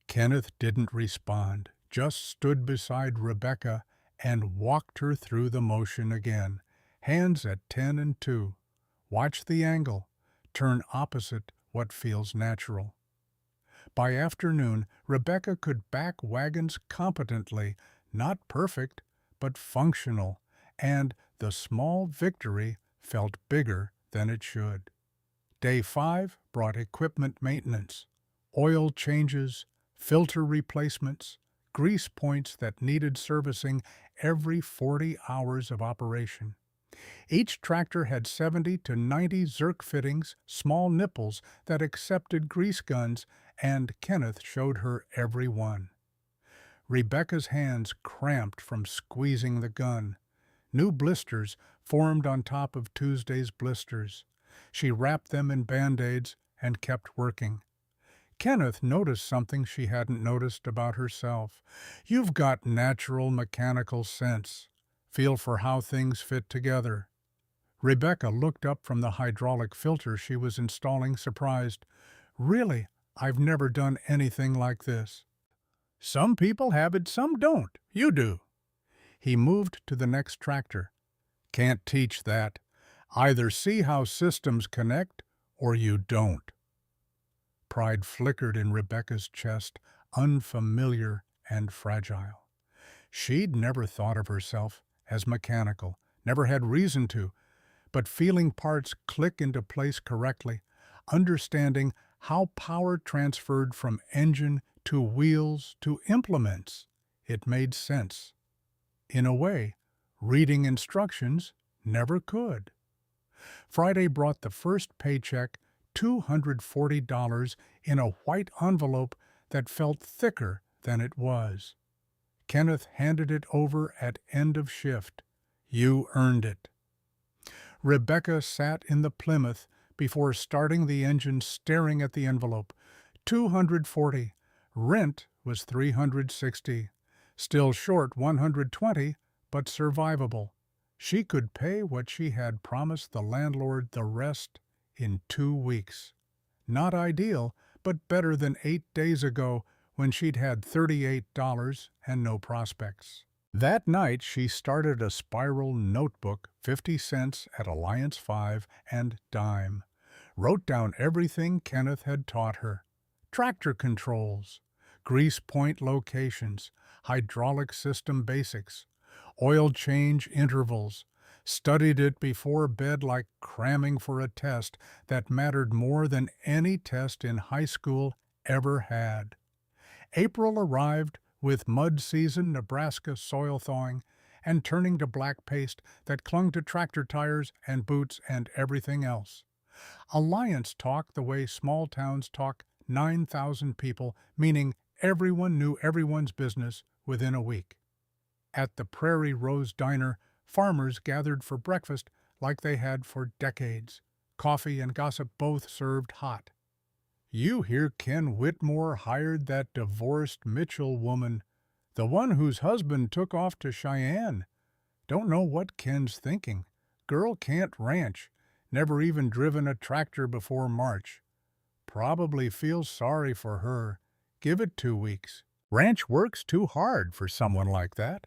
Kenneth didn't respond, just stood beside Rebecca and walked her through the motion again. Hands at 10 and 2. Watch the angle. Turn opposite what feels natural. By afternoon, Rebecca could back wagons competently, not perfect, but functional, and the small victory felt bigger than it should. Day 5 brought equipment maintenance, oil changes, filter replacements, grease points that needed servicing every 40 hours of operation. Each tractor had 70 to 90 Zerk fittings, small nipples that accepted grease guns, and Kenneth showed her every one. Rebecca's hands cramped from squeezing the gun. New blisters formed on top of Tuesday's blisters. She wrapped them in Band-Aids and kept working. Kenneth noticed something she hadn't noticed about herself. "You've got natural mechanical sense. Feel for how things fit together." Rebecca looked up from the hydraulic filter she was installing, surprised. "Really, I've never done anything like this." "Some people have it, some don't. You do." He moved to the next tractor. "Can't teach that. Either see how systems connect, or you don't." Pride flickered in Rebecca's chest, unfamiliar and fragile. She'd never thought of herself as mechanical, never had reason to, but feeling parts click into place correctly, understanding how power transferred from engine to wheels to implements, it made sense. In a way, reading instructions never could. Friday brought the first paycheck, $240 in a white envelope that felt thicker than it was. Kenneth handed it over at end of shift. "You earned it." Rebecca sat in the Plymouth before starting the engine, staring at the envelope. $240. Rent was $360. Still short $120, but survivable. She could pay what she had promised the landlord the rest in 2 weeks. Not ideal, but better than 8 days ago when she'd had $38 and no prospects. That night she started a spiral notebook, 50 cents at Alliance 5 and dime. Wrote down everything Kenneth had taught her. Tractor controls, grease point locations, hydraulic system basics, oil change intervals. Studied it before bed like cramming for a test that mattered more than any test in high school ever had. April arrived with mud season Nebraska soil thawing and turning to black paste that clung to tractor tires and boots and everything else. Alliance talked the way small towns talk 9,000 people, meaning everyone knew everyone's business within a week. At the Prairie Rose Diner, farmers gathered for breakfast like they had for decades. Coffee and gossip both served hot. You hear Ken Whitmore hired that divorced Mitchell woman, the one whose husband took off to Cheyenne. Don't know what Ken's thinking. Girl can't ranch, never even driven a tractor before March. Probably feels sorry for her. Give it 2 weeks. Ranch work's too hard for someone like that.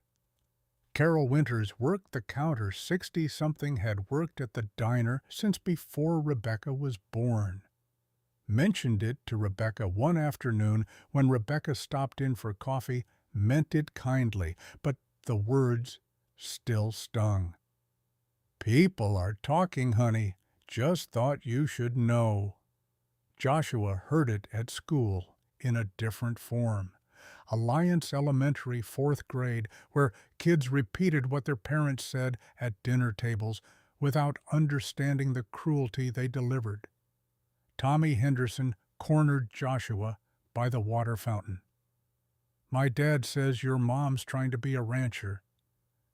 Carol Winters worked the counter. 60-something had worked at the diner since before Rebecca was born. Mentioned it to Rebecca one afternoon when Rebecca stopped in for coffee, meant it kindly, but the words still stung. People are talking, honey. Just thought you should know. Joshua heard it at school in a different form. Alliance Elementary, 4th grade, where kids repeated what their parents said at dinner tables without understanding the cruelty they delivered. Tommy Henderson cornered Joshua by the water fountain. My dad says your mom's trying to be a rancher.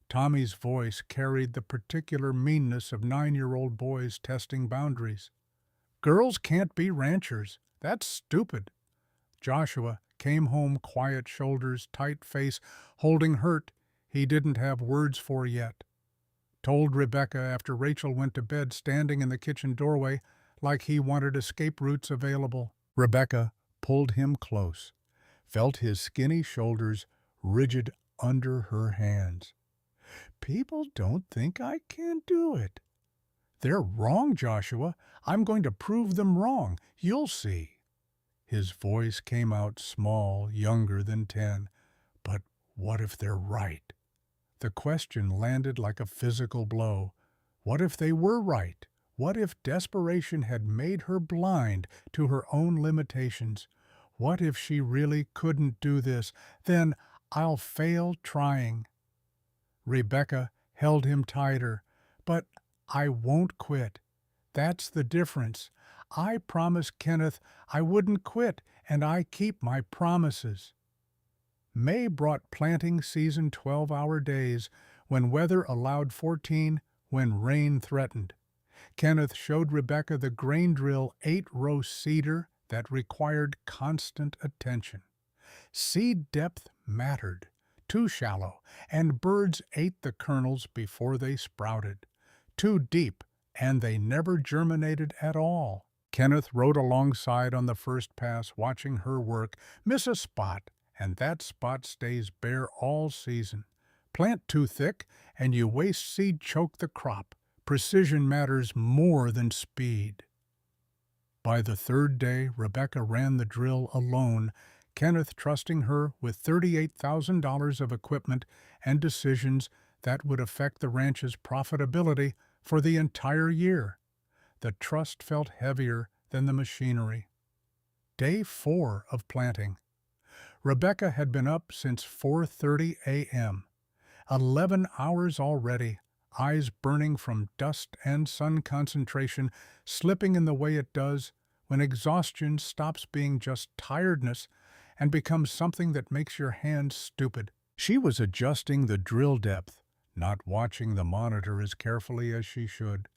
Tommy's voice carried the particular meanness of 9-year-old boys testing boundaries. Girls can't be ranchers. That's stupid. Joshua came home, quiet shoulders, tight face, holding hurt he didn't have words for yet. Told Rebecca after Rachel went to bed, standing in the kitchen doorway like he wanted escape routes available. Rebecca pulled him close, felt his skinny shoulders rigid under her hands. People don't think I can do it. They're wrong, Joshua. I'm going to prove them wrong. You'll see. His voice came out small, younger than 10. But what if they're right? The question landed like a physical blow. What if they were right? What if desperation had made her blind to her own limitations? What if she really couldn't do this? Then I'll fail trying. Rebecca held him tighter. But I won't quit. That's the difference. I promised Kenneth I wouldn't quit, and I keep my promises. May brought planting season 12-hour days, when weather allowed 14, when rain threatened. Kenneth showed Rebecca the grain drill 8-row seeder that required constant attention. Seed depth mattered, too shallow, and birds ate the kernels before they sprouted. Too deep, and they never germinated at all. Kenneth rode alongside on the first pass, watching her work, miss a spot, and that spot stays bare all season. Plant too thick, and you waste seed, choke the crop. Precision matters more than speed. By the third day, Rebecca ran the drill alone, Kenneth trusting her with $38,000 of equipment and decisions that would affect the ranch's profitability for the entire year. The trust felt heavier than the machinery. Day 4 of planting. Rebecca had been up since 4:30 a.m. 11 hours already, eyes burning from dust and sun concentration, slipping in the way it does when exhaustion stops being just tiredness and becomes something that makes your hands stupid. She was adjusting the drill depth, not watching the monitor as carefully as she should.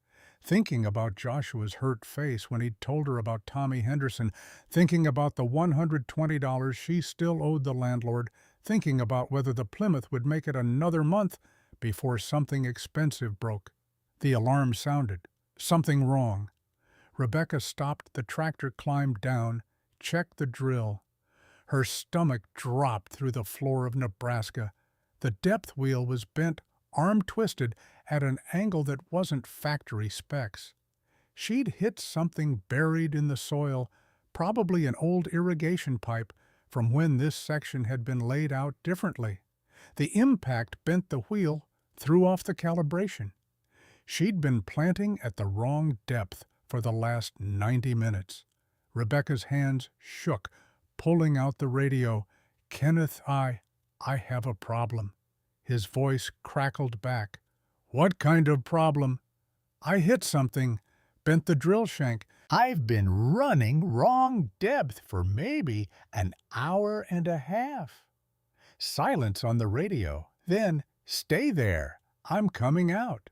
Thinking about Joshua's hurt face when he'd told her about Tommy Henderson, thinking about the $120 she still owed the landlord, thinking about whether the Plymouth would make it another month before something expensive broke. The alarm sounded. Something wrong. Rebecca stopped the tractor, climbed down, checked the drill. Her stomach dropped through the floor of Nebraska. The depth wheel was bent, arm twisted, at an angle that wasn't factory specs. She'd hit something buried in the soil, probably an old irrigation pipe from when this section had been laid out differently. The impact bent the wheel, threw off the calibration. She'd been planting at the wrong depth for the last 90 minutes. Rebecca's hands shook, pulling out the radio. "Kenneth, I have a problem." His voice crackled back. "What kind of problem?" "I hit something, bent the drill shank. I've been running wrong depth for maybe an hour and a half." Silence on the radio. Then, "Stay there. I'm coming out."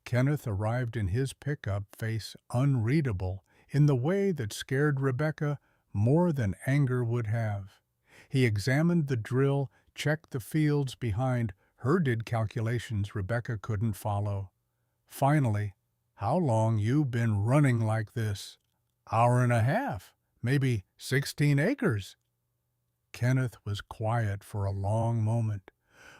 Kenneth arrived in his pickup, face unreadable, in the way that scared Rebecca more than anger would have. He examined the drill, checked the fields behind her, did calculations Rebecca couldn't follow. Finally, "How long you been running like this?" "Hour and a half, maybe 16 acres." Kenneth was quiet for a long moment.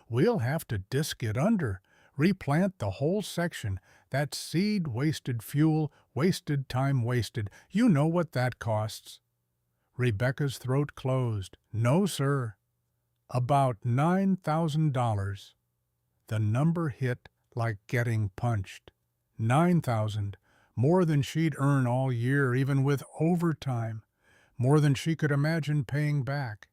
"We'll have to disc it under, replant the whole section. That seed wasted, fuel wasted, time wasted. You know what that costs." Rebecca's throat closed. "No, sir." "About $9,000. The number hit like getting punched. 9,000, more than she'd earn all year, even with overtime, more than she could imagine paying back.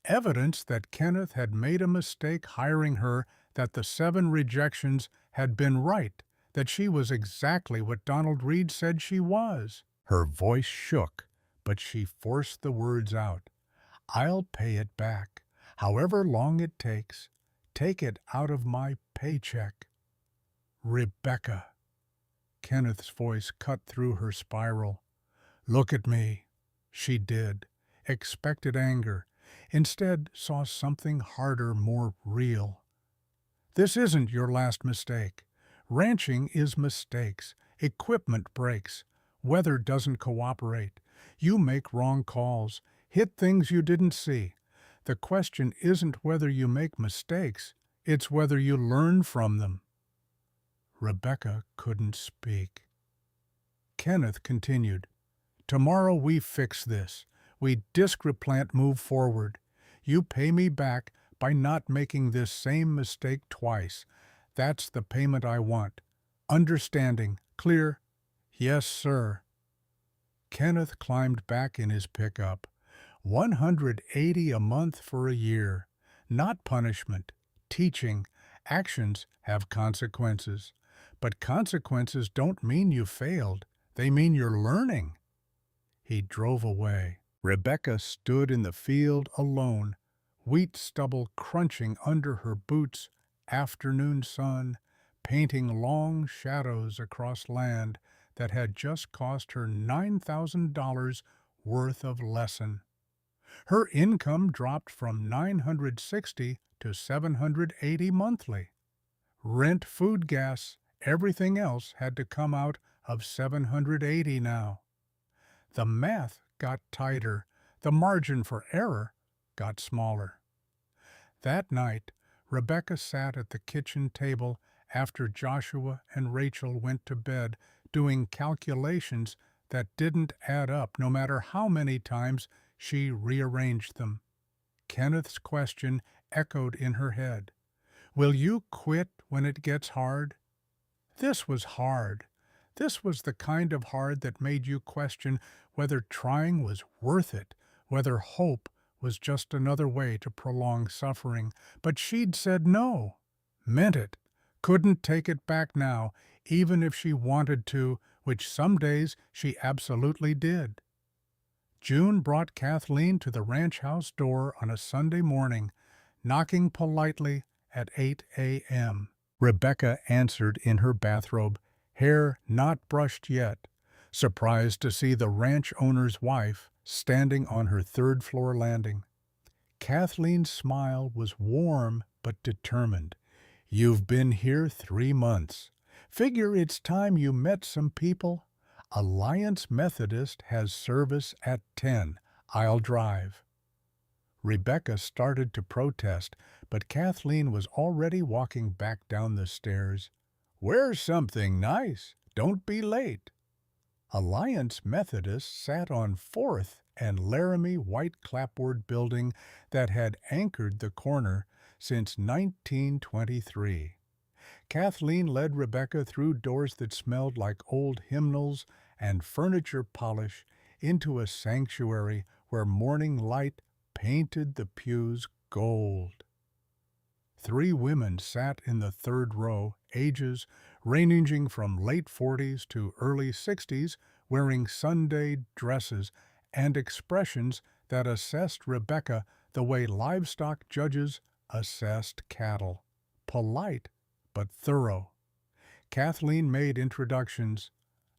Evidence that Kenneth had made a mistake hiring her, that the 7 rejections had been right, that she was exactly what Donald Reed said she was. Her voice shook, but she forced the words out. "I'll pay it back, however long it takes. Take it out of my paycheck." "Rebecca." Kenneth's voice cut through her spiral. "Look at me." She did. Expected anger. Instead, saw something harder, more real. "This isn't your last mistake. Ranching is mistakes. Equipment breaks. Weather doesn't cooperate. You make wrong calls, hit things you didn't see. The question isn't whether you make mistakes, it's whether you learn from them." Rebecca couldn't speak. Kenneth continued, "Tomorrow we fix this. We disc replant, move forward. You pay me back by not making this same mistake twice. That's the payment I want. Understanding, clear?" "Yes, sir." Kenneth climbed back in his pickup. $180 a month for a year. Not punishment. Teaching. Actions have consequences. But consequences don't mean you failed. They mean you're learning. He drove away. Rebecca stood in the field alone, wheat stubble crunching under her boots, afternoon sun, painting long shadows across land that had just cost her $9,000 worth of lesson. Her income dropped from $960 to $780 monthly. Rent, food, gas, everything else had to come out of $780 now. The math got tighter, the margin for error got smaller. That night, Rebecca sat at the kitchen table after Joshua and Rachel went to bed, doing calculations that didn't add up no matter how many times she rearranged them. Kenneth's question echoed in her head. "Will you quit when it gets hard?" This was hard. This was the kind of hard that made you question whether trying was worth it, whether hope was just another way to prolong suffering. But she'd said no. Meant it. Couldn't take it back now, even if she wanted to, which some days she absolutely did. June brought Kathleen to the ranch house door on a Sunday morning, knocking politely at 8 a.m. Rebecca answered in her bathrobe, hair not brushed yet, surprised to see the ranch owner's wife standing on her third-floor landing. Kathleen's smile was warm but determined. "You've been here 3 months. Figure it's time you met some people. Alliance Methodist has service at 10. I'll drive." Rebecca started to protest, but Kathleen was already walking back down the stairs. "Wear something nice. Don't be late." Alliance Methodist sat on 4th and Laramie white clapboard building that had anchored the corner since 1923. Kathleen led Rebecca through doors that smelled like old hymnals and furniture polish into a sanctuary where morning light painted the pews gold. 3 women sat in the 3rd row, ages ranging from late 40s to early 60s, wearing Sunday dresses and expressions that assessed Rebecca the way livestock judges assessed cattle. Polite, but thorough. Kathleen made introductions.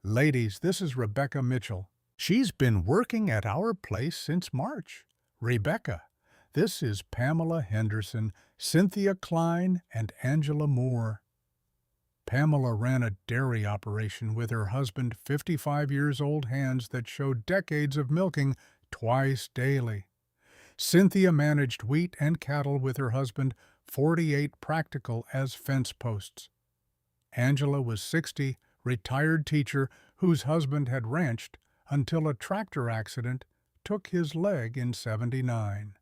"Ladies, this is Rebecca Mitchell. She's been working at our place since March. Rebecca, this is Pamela Henderson, Cynthia Klein, and Angela Moore." Pamela ran a dairy operation with her husband, 55-years-old hands that showed decades of milking twice daily. Cynthia managed wheat and cattle with her husband, 48 practical as fence posts. Angela was 60, retired teacher whose husband had ranched until a tractor accident took his leg in 79.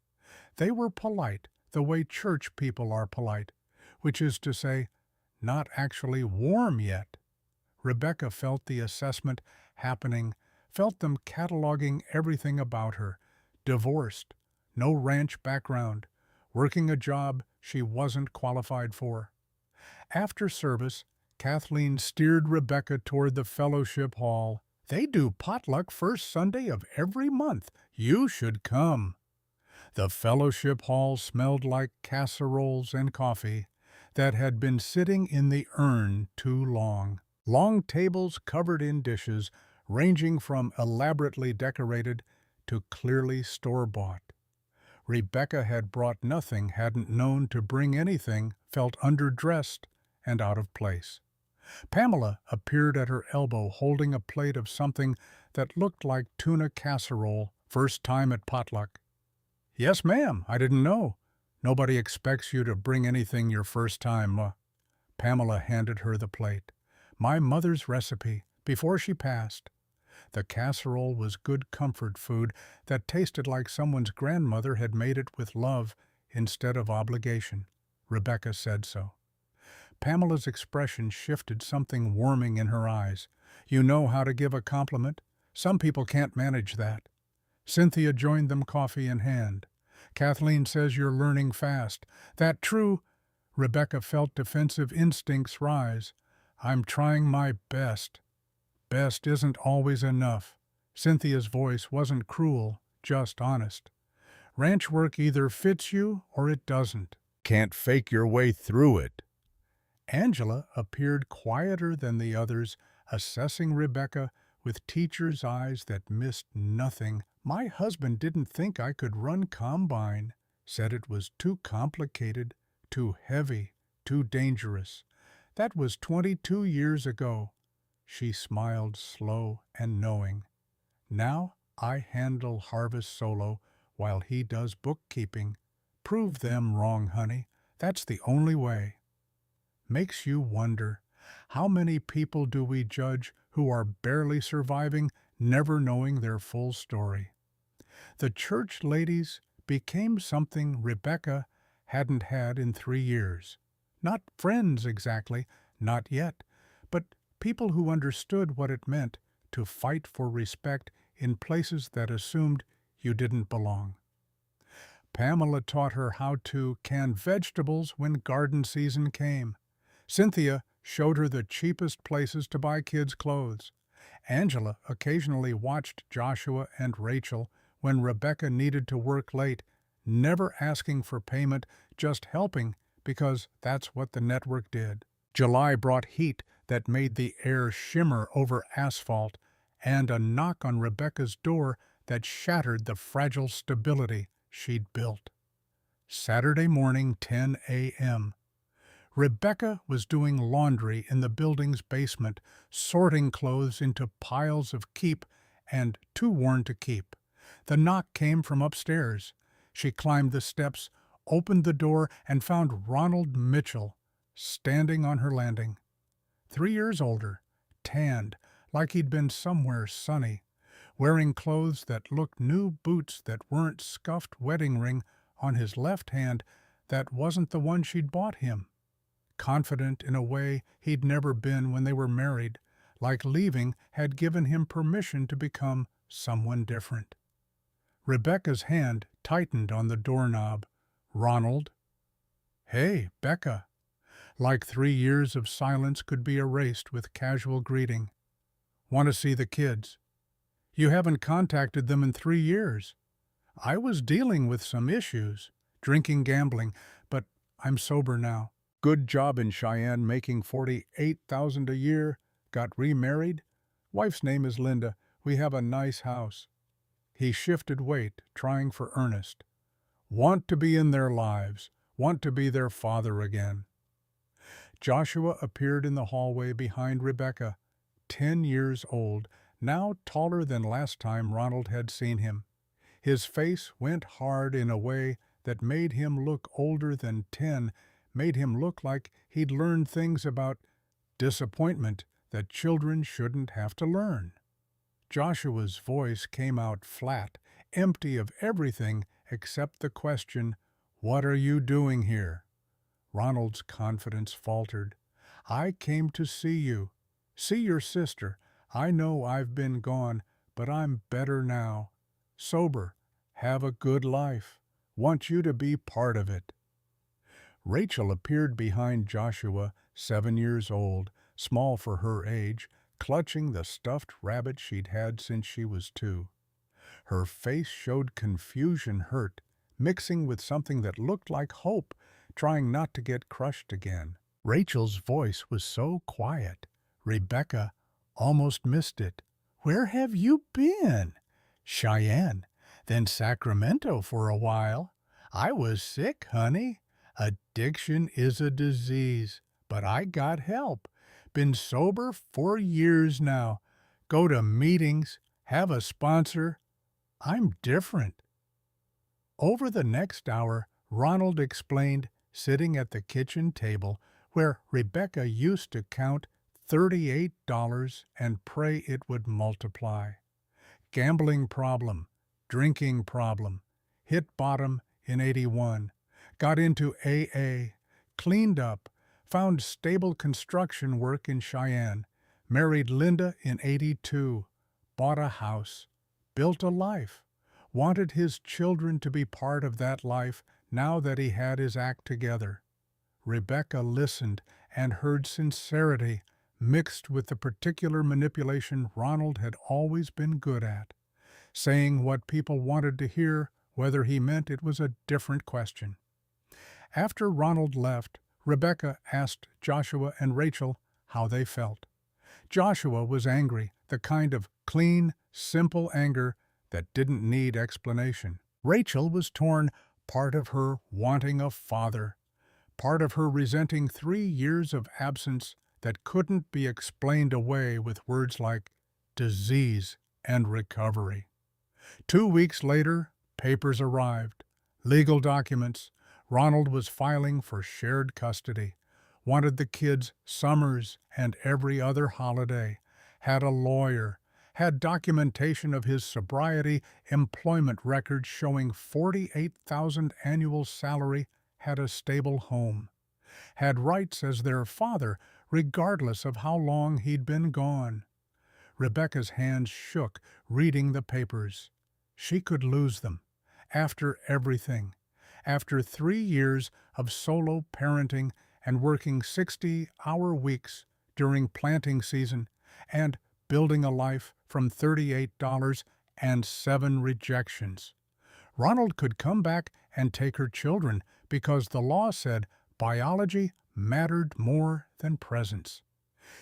They were polite the way church people are polite, which is to say, not actually warm yet. Rebecca felt the assessment happening, felt them cataloging everything about her. Divorced, no ranch background, working a job she wasn't qualified for. After service, Kathleen steered Rebecca toward the fellowship hall. "They do potluck first Sunday of every month. You should come." The fellowship hall smelled like casseroles and coffee that had been sitting in the urn too long. Long tables covered in dishes, ranging from elaborately decorated to clearly store-bought. Rebecca had brought nothing, hadn't known to bring anything, felt underdressed and out of place. Pamela appeared at her elbow holding a plate of something that looked like tuna casserole, first time at potluck. "Yes, ma'am, I didn't know. Nobody expects you to bring anything your first time." Pamela handed her the plate. "My mother's recipe, before she passed." The casserole was good comfort food that tasted like someone's grandmother had made it with love instead of obligation. Rebecca said so. Pamela's expression shifted, something warming in her eyes. "You know how to give a compliment? Some people can't manage that." Cynthia joined them, coffee in hand. "Kathleen says you're learning fast. That true?" Rebecca felt defensive instincts rise. "I'm trying my best." "Best isn't always enough." Cynthia's voice wasn't cruel, just honest. "Ranch work either fits you or it doesn't. Can't fake your way through it." Angela appeared quieter than the others, assessing Rebecca with teacher's eyes that missed nothing. "My husband didn't think I could run combine. Said it was too complicated, too heavy, too dangerous. That was 22 years ago." She smiled, slow and knowing. "Now I handle harvest solo while he does bookkeeping. Prove them wrong, honey. That's the only way." Makes you wonder, how many people do we judge who are barely surviving, never knowing their full story? The church ladies became something Rebecca hadn't had in 3 years. Not friends exactly, not yet, but people who understood what it meant to fight for respect in places that assumed you didn't belong. Pamela taught her how to can vegetables when garden season came. Cynthia showed her the cheapest places to buy kids' clothes. Angela occasionally watched Joshua and Rachel when Rebecca needed to work late, never asking for payment, just helping because that's what the network did. July brought heat that made the air shimmer over asphalt, and a knock on Rebecca's door that shattered the fragile stability she'd built. Saturday morning, 10 a.m. Rebecca was doing laundry in the building's basement, sorting clothes into piles of keep and too worn to keep. The knock came from upstairs. She climbed the steps, opened the door, and found Ronald Mitchell standing on her landing. 3 years older, tanned, like he'd been somewhere sunny, wearing clothes that looked new, boots that weren't scuffed, wedding ring on his left hand that wasn't the one she'd bought him. Confident in a way he'd never been when they were married, like leaving had given him permission to become someone different. Rebecca's hand tightened on the doorknob. Ronald. "Hey, Becca." Like 3 years of silence could be erased with casual greeting. "Want to see the kids?" "You haven't contacted them in 3 years. I was dealing with some issues, drinking, gambling, but I'm sober now. Good job in Cheyenne, making $48,000 a year. Got remarried? Wife's name is Linda. We have a nice house." He shifted weight, trying for earnest. "Want to be in their lives. Want to be their father again." Joshua appeared in the hallway behind Rebecca, 10 years old, now taller than last time Ronald had seen him. His face went hard in a way that made him look older than 10, made him look like he'd learned things about disappointment that children shouldn't have to learn. Joshua's voice came out flat, empty of everything except the question, "What are you doing here?" Ronald's confidence faltered. "I came to see you. See your sister. I know I've been gone, but I'm better now. Sober. Have a good life. Want you to be part of it." Rachel appeared behind Joshua, 7 years old, small for her age, clutching the stuffed rabbit she'd had since she was 2. Her face showed confusion, hurt, mixing with something that looked like hope, trying not to get crushed again. Rachel's voice was so quiet, Rebecca almost missed it. "Where have you been?" "Cheyenne, then Sacramento for a while. I was sick, honey. Addiction is a disease, but I got help. Been sober 4 years now. Go to meetings, have a sponsor. I'm different." Over the next hour, Ronald explained, sitting at the kitchen table where Rebecca used to count $38 and pray it would multiply. Gambling problem, drinking problem, hit bottom in 81, got into AA, cleaned up, found stable construction work in Cheyenne, married Linda in 82, bought a house, built a life, wanted his children to be part of that life now that he had his act together. Rebecca listened and heard sincerity mixed with the particular manipulation Ronald had always been good at, saying what people wanted to hear, whether he meant it was a different question. After Ronald left, Rebecca asked Joshua and Rachel how they felt. Joshua was angry, the kind of clean, simple anger that didn't need explanation. Rachel was torn, part of her wanting a father, part of her resenting 3 years of absence that couldn't be explained away with words like disease and recovery. 2 weeks later, papers arrived, legal documents. Ronald was filing for shared custody, wanted the kids' summers and every other holiday, had a lawyer, had documentation of his sobriety, employment records showing $48,000 annual salary, had a stable home, had rights as their father regardless of how long he'd been gone. Rebecca's hands shook reading the papers. She could lose them. After everything. After 3 years of solo parenting and working 60-hour weeks during planting season and building a life from $38 and 7 rejections. Ronald could come back and take her children because the law said biology mattered more than presence.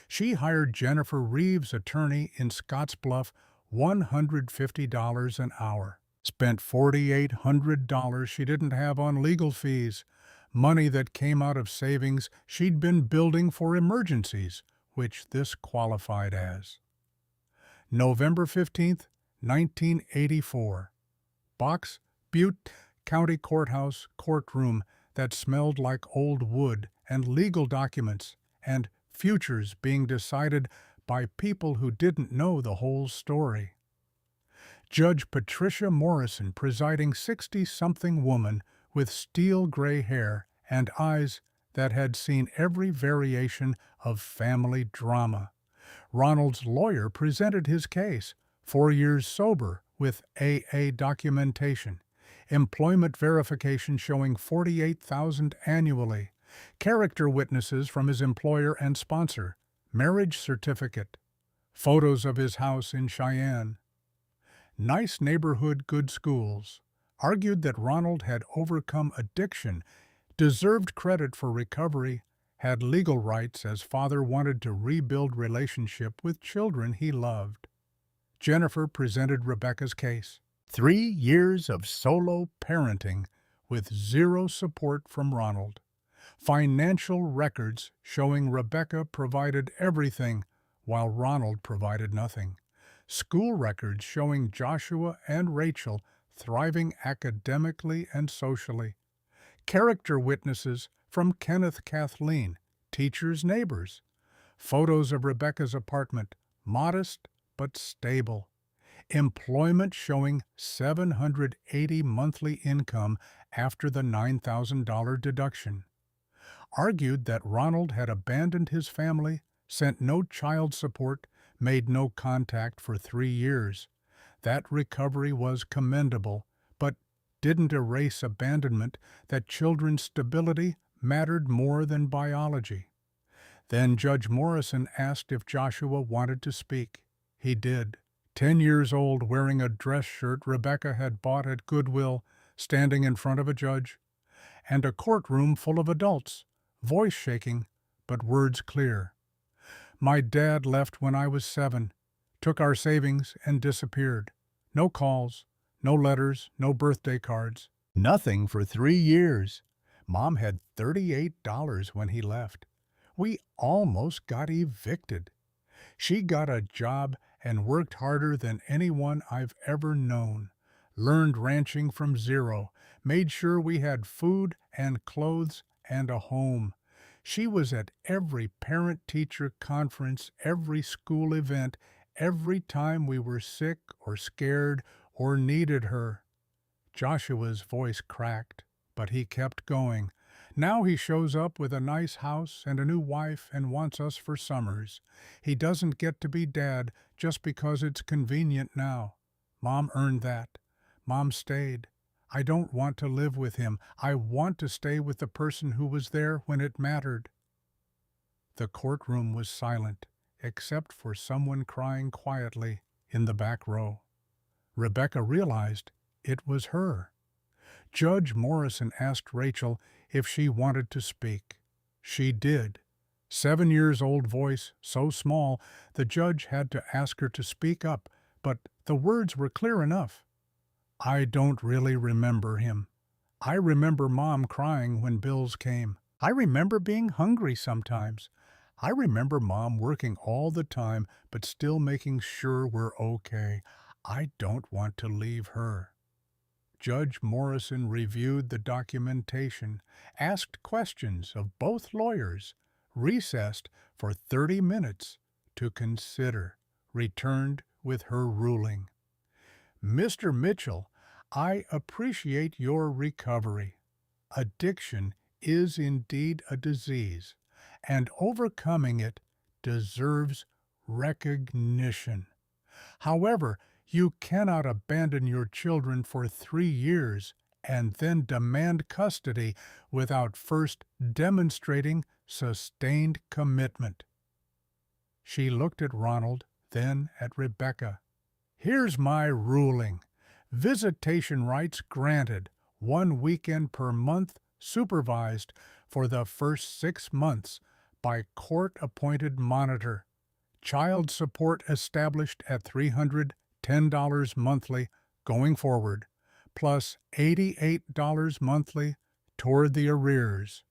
She hired Jennifer Reeves' attorney in Scottsbluff, $150 an hour. Spent $4,800 she didn't have on legal fees, money that came out of savings she'd been building for emergencies, which this qualified as. November 15th, 1984. Box, Butte, county courthouse courtroom that smelled like old wood and legal documents and futures being decided by people who didn't know the whole story. Judge Patricia Morrison presiding 60-something woman with steel gray hair and eyes that had seen every variation of family drama. Ronald's lawyer presented his case, 4 years sober with AA documentation, employment verification showing $48,000 annually, character witnesses from his employer and sponsor, marriage certificate, photos of his house in Cheyenne. Nice neighborhood, good schools, argued that Ronald had overcome addiction, deserved credit for recovery, had legal rights as father wanted to rebuild relationship with children he loved. Jennifer presented Rebecca's case. 3 years of solo parenting with zero support from Ronald. Financial records showing Rebecca provided everything while Ronald provided nothing. School records showing Joshua and Rachel thriving academically and socially. Character witnesses from Kenneth Kathleen, teachers' neighbors. Photos of Rebecca's apartment, modest but stable. Employment showing $780 monthly income after the $9,000 deduction. Argued that Ronald had abandoned his family, sent no child support, made no contact for 3 years. That recovery was commendable, but didn't erase abandonment, that children's stability mattered more than biology. Then Judge Morrison asked if Joshua wanted to speak. He did. 10 years old, wearing a dress shirt Rebecca had bought at Goodwill, standing in front of a judge, and a courtroom full of adults, voice shaking, but words clear. My dad left when I was 7, took our savings and disappeared. No calls, no letters, no birthday cards. Nothing for 3 years. Mom had $38 when he left. We almost got evicted. She got a job and worked harder than anyone I've ever known. Learned ranching from zero, made sure we had food and clothes and a home. She was at every parent-teacher conference, every school event, every time we were sick or scared or needed her. Joshua's voice cracked, but he kept going. Now he shows up with a nice house and a new wife and wants us for summers. He doesn't get to be dad just because it's convenient now. Mom earned that. Mom stayed. I don't want to live with him. I want to stay with the person who was there when it mattered. The courtroom was silent, except for someone crying quietly in the back row. Rebecca realized it was her. Judge Morrison asked Rachel if she wanted to speak. She did. 7 years old voice, so small, the judge had to ask her to speak up, but the words were clear enough. I don't really remember him. I remember Mom crying when bills came. I remember being hungry sometimes. I remember Mom working all the time, but still making sure we're okay. I don't want to leave her. Judge Morrison reviewed the documentation, asked questions of both lawyers, recessed for 30 minutes to consider, returned with her ruling. Mr. Mitchell, I appreciate your recovery. Addiction is indeed a disease, and overcoming it deserves recognition. However, you cannot abandon your children for 3 years and then demand custody without first demonstrating sustained commitment. She looked at Ronald, then at Rebecca. Here's my ruling. Visitation rights granted, 1 weekend per month, supervised for the first 6 months by court-appointed monitor. Child support established at $310 monthly going forward, plus $88 monthly toward the arrears.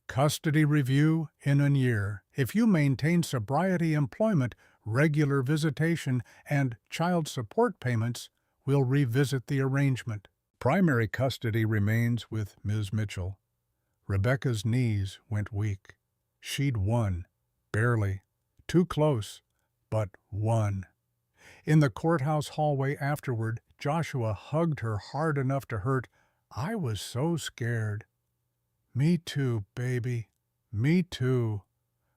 Custody review in a year. If you maintain sobriety employment, regular visitation, and child support payments, we'll revisit the arrangement. Primary custody remains with Ms. Mitchell. Rebecca's knees went weak. She'd won. Barely. Too close. But won. In the courthouse hallway afterward, Joshua hugged her hard enough to hurt. I was so scared. Me too, baby. Me too.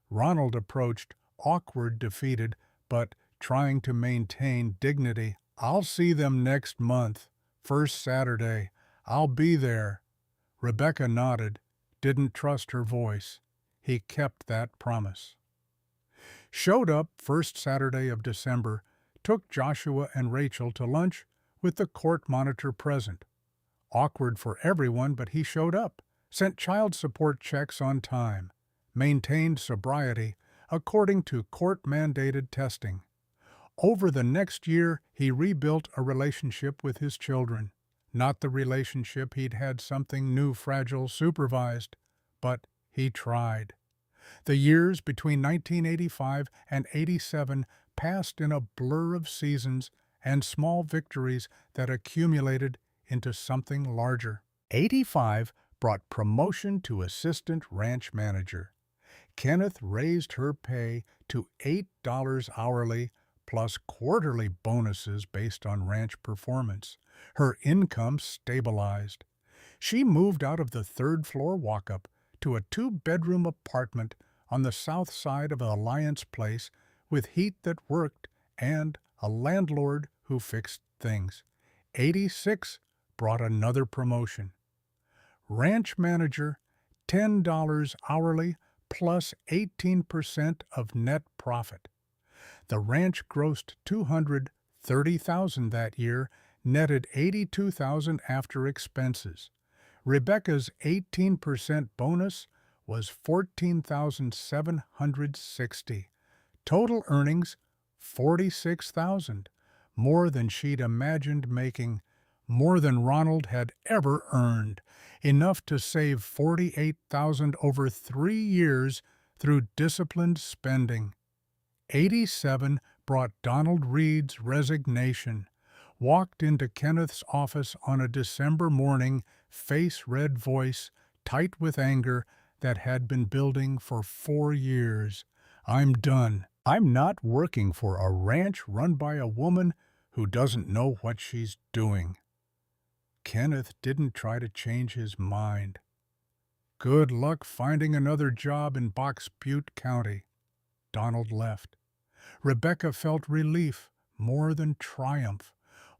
Ronald approached, awkward, defeated, but trying to maintain dignity. I'll see them next month. First Saturday. I'll be there. Rebecca nodded, didn't trust her voice. He kept that promise. Showed up first Saturday of December, took Joshua and Rachel to lunch with the court monitor present. Awkward for everyone, but he showed up, sent child support checks on time, maintained sobriety according to court-mandated testing. Over the next year, he rebuilt a relationship with his children. Not the relationship he'd had something new, fragile, supervised, but he tried. The years between 1985 and 87 passed in a blur of seasons and small victories that accumulated into something larger. 85 brought promotion to assistant ranch manager. Kenneth raised her pay to $8 hourly plus quarterly bonuses based on ranch performance. Her income stabilized. She moved out of the third-floor walk-up to a two-bedroom apartment on the south side of Alliance Place with heat that worked and a landlord who fixed things. 86 brought another promotion. Ranch manager, $10 hourly plus 18% of net profit. The ranch grossed $230,000 that year, netted $82,000 after expenses. Rebecca's 18% bonus was $14,760. Total earnings, $46,000, more than she'd imagined making, more than Ronald had ever earned, enough to save $48,000 over 3 years through disciplined spending. 87 brought Donald Reed's resignation. Walked into Kenneth's office on a December morning, face red, voice tight with anger that had been building for 4 years. I'm done. I'm not working for a ranch run by a woman who doesn't know what she's doing. Kenneth didn't try to change his mind. Good luck finding another job in Box Butte County. Donald left. Rebecca felt relief more than triumph.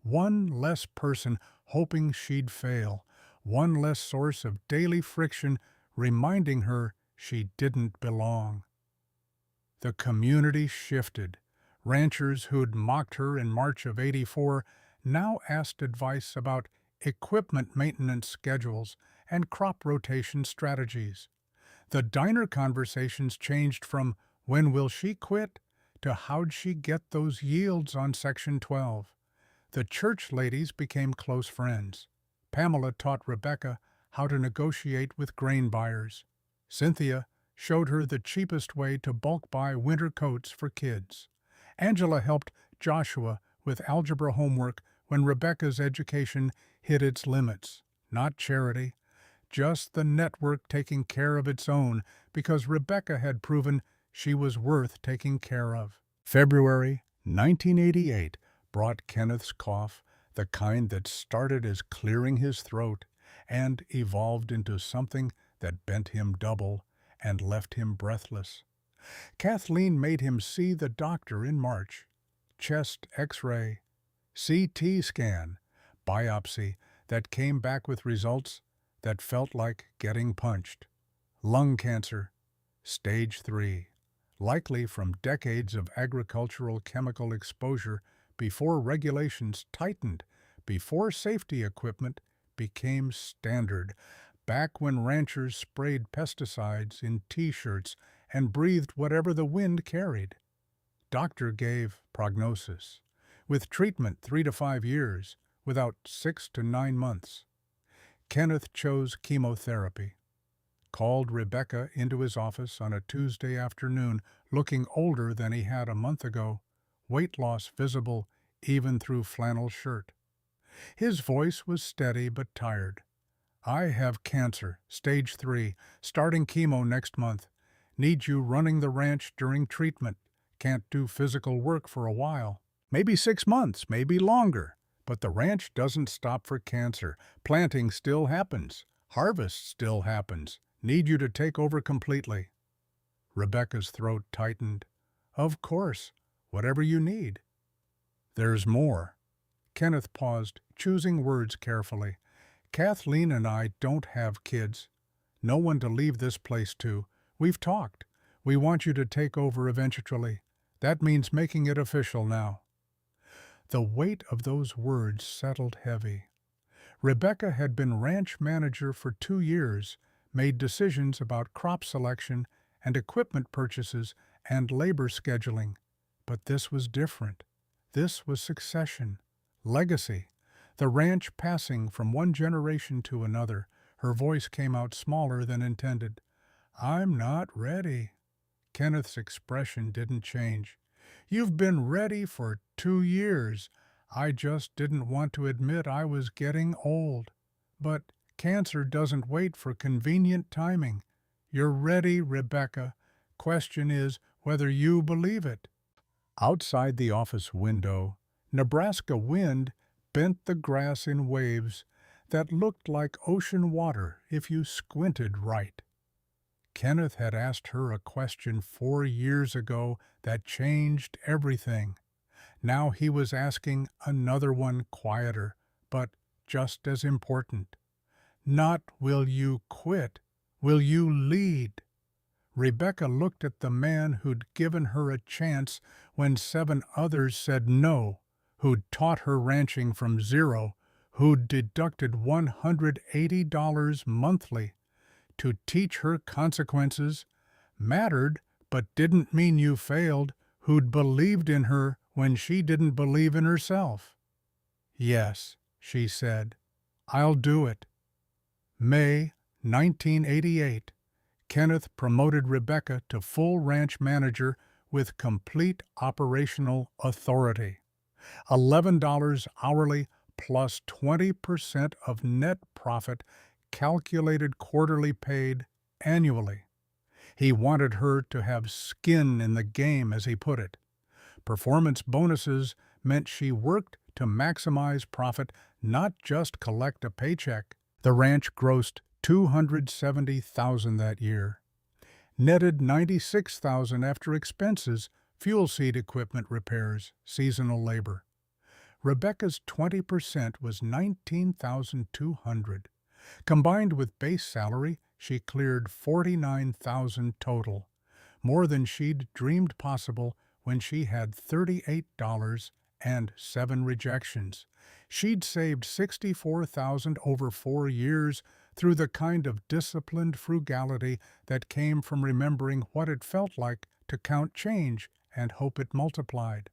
One less person hoping she'd fail, one less source of daily friction reminding her she didn't belong. The community shifted. Ranchers who'd mocked her in March of '84 now asked advice about equipment maintenance schedules and crop rotation strategies. The diner conversations changed from when will she quit to how'd she get those yields on Section 12. The church ladies became close friends. Pamela taught Rebecca how to negotiate with grain buyers. Cynthia showed her the cheapest way to bulk buy winter coats for kids. Angela helped Joshua with algebra homework when Rebecca's education hit its limits. Not charity, just the network taking care of its own because Rebecca had proven she was worth taking care of. February 1988 brought Kenneth's cough, the kind that started as clearing his throat and evolved into something that bent him double and left him breathless. Kathleen made him see the doctor in March. Chest X-ray, CT scan, biopsy that came back with results that felt like getting punched. Lung cancer, stage 3, likely from decades of agricultural chemical exposure before regulations tightened, before safety equipment became standard, back when ranchers sprayed pesticides in T-shirts and breathed whatever the wind carried. Doctor gave prognosis, with treatment 3 to 5 years, without 6 to 9 months. Kenneth chose chemotherapy. Called Rebecca into his office on a Tuesday afternoon, looking older than he had a month ago, weight loss visible even through flannel shirt. His voice was steady but tired. "I have cancer, stage 3, starting chemo next month. Need you running the ranch during treatment. Can't do physical work for a while. Maybe 6 months, maybe longer. But the ranch doesn't stop for cancer. Planting still happens. Harvest still happens. Need you to take over completely." Rebecca's throat tightened. "Of course. Whatever you need." "There's more." Kenneth paused, choosing words carefully. "Kathleen and I don't have kids. No one to leave this place to. We've talked. We want you to take over eventually. That means making it official now." The weight of those words settled heavy. Rebecca had been ranch manager for 2 years, made decisions about crop selection and equipment purchases and labor scheduling. But this was different. This was succession, legacy, the ranch passing from one generation to another. Her voice came out smaller than intended. "I'm not ready." Kenneth's expression didn't change. "You've been ready for 2 years. I just didn't want to admit I was getting old. But cancer doesn't wait for convenient timing. You're ready, Rebecca. Question is whether you believe it." Outside the office window, Nebraska wind bent the grass in waves that looked like ocean water if you squinted right. Kenneth had asked her a question 4 years ago that changed everything. Now he was asking another one quieter, but just as important. Not will you quit, will you lead? Rebecca looked at the man who'd given her a chance when 7 others said no, who'd taught her ranching from zero, who'd deducted $180 monthly. To teach her consequences mattered but didn't mean you failed, who'd believed in her when she didn't believe in herself. "Yes," she said, "I'll do it." May 1988. Kenneth promoted Rebecca to full ranch manager with complete operational authority. $11 hourly plus 20% of net profit calculated quarterly paid annually. He wanted her to have skin in the game, as he put it. Performance bonuses meant she worked to maximize profit, not just collect a paycheck. The ranch grossed $270,000 that year, netted $96,000 after expenses, fuel seed equipment repairs, seasonal labor. Rebecca's 20% was $19,200. Combined with base salary, she cleared $49,000 total, more than she'd dreamed possible when she had $38 and 7 rejections. She'd saved $64,000 over 4 years through the kind of disciplined frugality that came from remembering what it felt like to count change and hope it multiplied.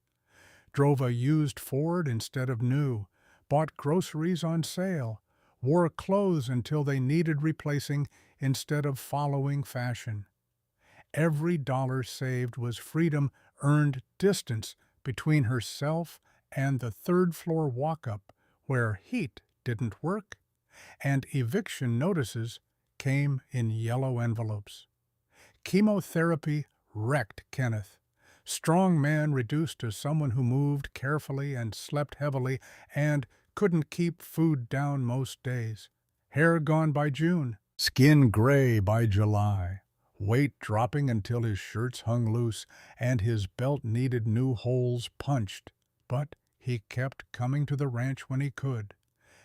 Drove a used Ford instead of new, bought groceries on sale, wore clothes until they needed replacing instead of following fashion. Every dollar saved was freedom earned distance between herself and the third-floor walk-up where heat didn't work, and eviction notices came in yellow envelopes. Chemotherapy wrecked Kenneth. Strong man reduced to someone who moved carefully and slept heavily and couldn't keep food down most days. Hair gone by June, skin gray by July, weight dropping until his shirts hung loose and his belt needed new holes punched. But he kept coming to the ranch when he could.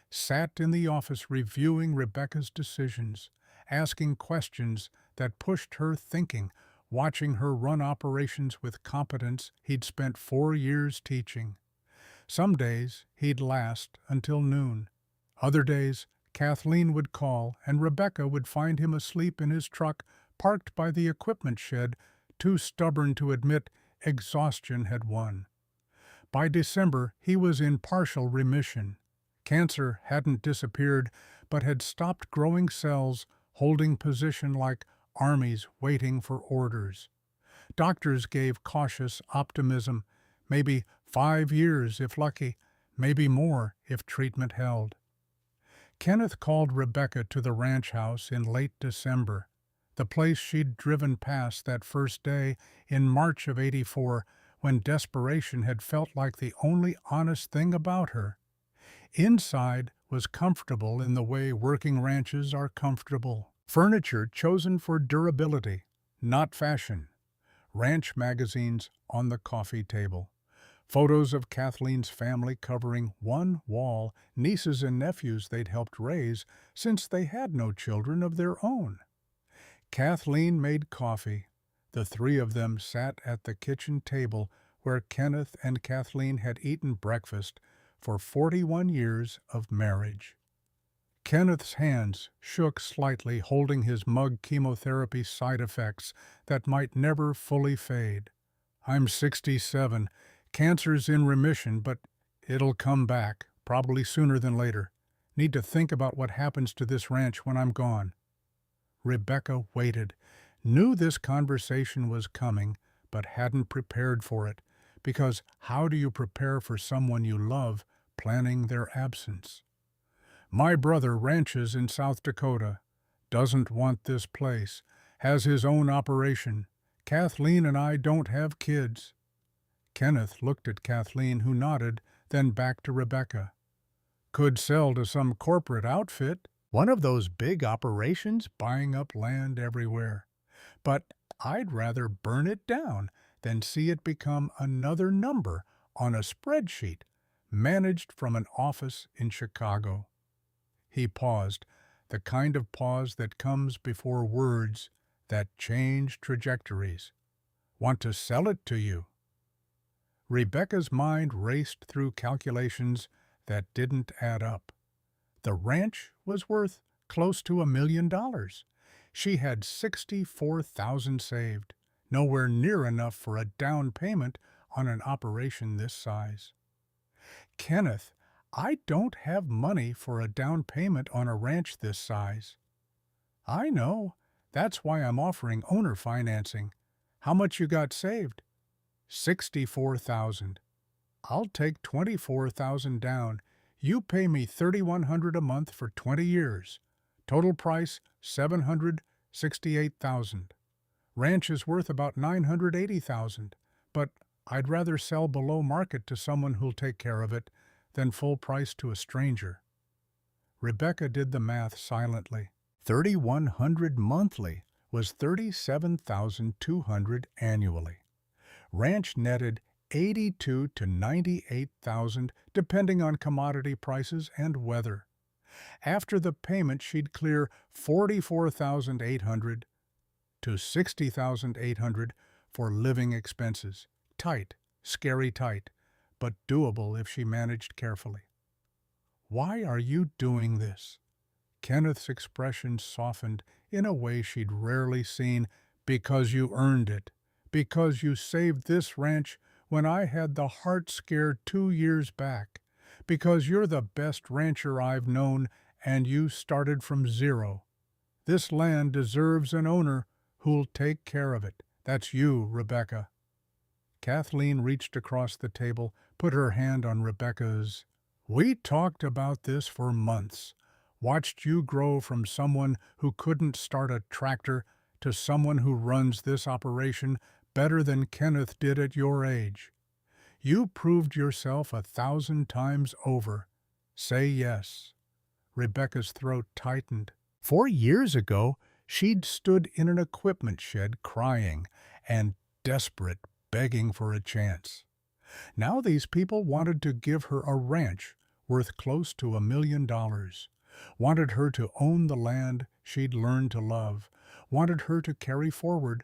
Sat in the office reviewing Rebecca's decisions, asking questions that pushed her thinking, watching her run operations with competence he'd spent 4 years teaching. Some days he'd last until noon. Other days Kathleen would call and Rebecca would find him asleep in his truck parked by the equipment shed, too stubborn to admit exhaustion had won. By December he was in partial remission. Cancer hadn't disappeared, but had stopped growing cells, holding position like armies waiting for orders. Doctors gave cautious optimism, maybe 5 years if lucky, maybe more if treatment held. Kenneth called Rebecca to the ranch house in late December, the place she'd driven past that first day in March of '84 when desperation had felt like the only honest thing about her. Inside was comfortable in the way working ranches are comfortable. Furniture chosen for durability, not fashion. Ranch magazines on the coffee table. Photos of Kathleen's family covering one wall, nieces and nephews they'd helped raise since they had no children of their own. Kathleen made coffee. The three of them sat at the kitchen table where Kenneth and Kathleen had eaten breakfast for 41 years of marriage. Kenneth's hands shook slightly, holding his mug chemotherapy side effects that might never fully fade. "I'm 67. Cancer's in remission, but it'll come back, probably sooner than later. Need to think about what happens to this ranch when I'm gone." Rebecca waited, knew this conversation was coming, but hadn't prepared for it, because how do you prepare for someone you love planning their absence? "My brother ranches in South Dakota, doesn't want this place, has his own operation. Kathleen and I don't have kids." Kenneth looked at Kathleen, who nodded, then back to Rebecca. "Could sell to some corporate outfit, one of those big operations buying up land everywhere. But I'd rather burn it down than see it become another number on a spreadsheet managed from an office in Chicago." He paused, the kind of pause that comes before words that change trajectories. "Want to sell it to you?" Rebecca's mind raced through calculations that didn't add up. The ranch was worth close to $1 million. She had $64,000 saved, nowhere near enough for a down payment on an operation this size. "Kenneth, I don't have money for a down payment on a ranch this size." "I know. That's why I'm offering owner financing. How much you got saved?" $64,000. "I'll take $24,000 down. You pay me $3,100 a month for 20 years. Total price $768,000. Ranch is worth about $980,000, but I'd rather sell below market to someone who'll take care of it than full price to a stranger." Rebecca did the math silently. $3,100 monthly was $37,200 annually. Ranch netted $82,000 to $98,000 depending on commodity prices and weather. After the payment, she'd clear $44,800 to $60,800 for living expenses. Tight, scary tight, but doable if she managed carefully. "Why are you doing this?" Kenneth's expression softened in a way she'd rarely seen. "Because you earned it. Because you saved this ranch when I had the heart scare 2 years back. Because you're the best rancher I've known and you started from zero. This land deserves an owner who'll take care of it. That's you, Rebecca." Kathleen reached across the table, put her hand on Rebecca's. "We talked about this for months. Watched you grow from someone who couldn't start a tractor to someone who runs this operation better than Kenneth did at your age. You proved yourself 1,000 times over. Say yes." Rebecca's throat tightened. 4 years ago, she'd stood in an equipment shed crying and desperate, begging for a chance. Now these people wanted to give her a ranch worth close to $1 million, wanted her to own the land she'd learned to love, wanted her to carry forward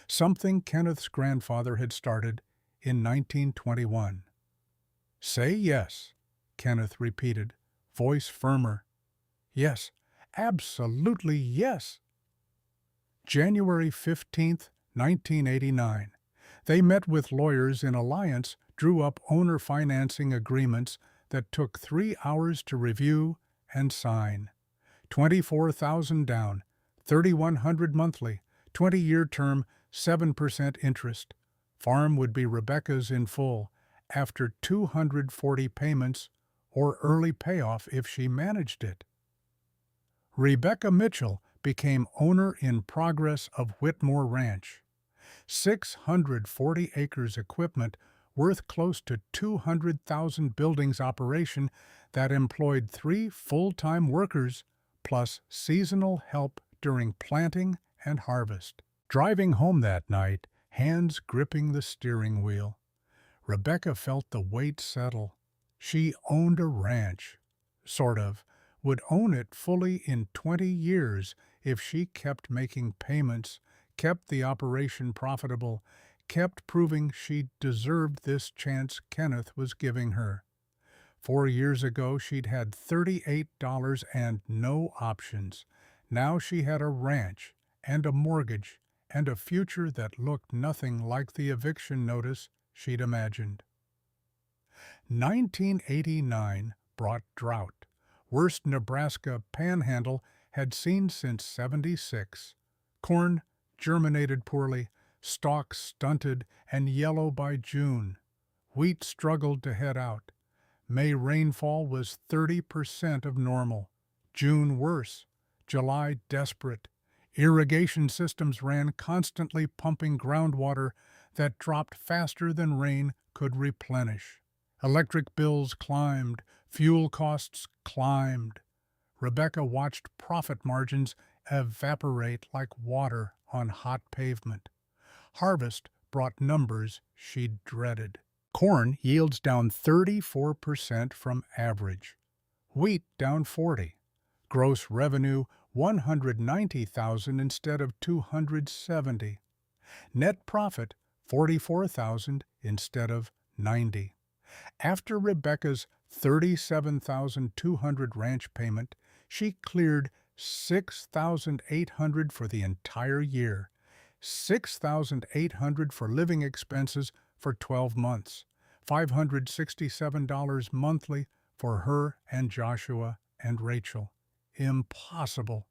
something Kenneth's grandfather had started in 1921. "Say yes," Kenneth repeated, voice firmer. "Yes, absolutely yes." January 15th, 1989. They met with lawyers in Alliance, drew up owner financing agreements that took 3 hours to review and sign. $24,000 down, $3,100 monthly, 20-year term, 7% interest. Farm would be Rebecca's in full, after 240 payments or early payoff if she managed it. Rebecca Mitchell became owner in progress of Whitmore Ranch, 640 acres equipment worth close to 200,000 buildings operation that employed 3 full-time workers plus seasonal help during planting and harvest. Driving home that night, hands gripping the steering wheel, Rebecca felt the weight settle. She owned a ranch. Sort of. Would own it fully in 20 years if she kept making payments, kept the operation profitable, kept proving she deserved this chance Kenneth was giving her. 4 years ago she'd had $38 and no options. Now she had a ranch and a mortgage and a future that looked nothing like the eviction notice she'd imagined. 1989 brought drought, worst Nebraska panhandle had seen since '76. Corn germinated poorly, stalks stunted and yellow by June. Wheat struggled to head out. May rainfall was 30% of normal. June worse. July desperate. Irrigation systems ran constantly pumping groundwater that dropped faster than rain could replenish. Electric bills climbed, fuel costs climbed. Rebecca watched profit margins evaporate like water on hot pavement. Harvest brought numbers she'd dreaded. Corn yields down 34% from average. Wheat down 40%. Gross revenue $190,000 instead of $270,000. Net profit $44,000 instead of $90,000. After Rebecca's $37,200 ranch payment, she cleared $6,800 for the entire year, $6,800 for living expenses for 12 months, $567 monthly for her and Joshua and Rachel. Impossible.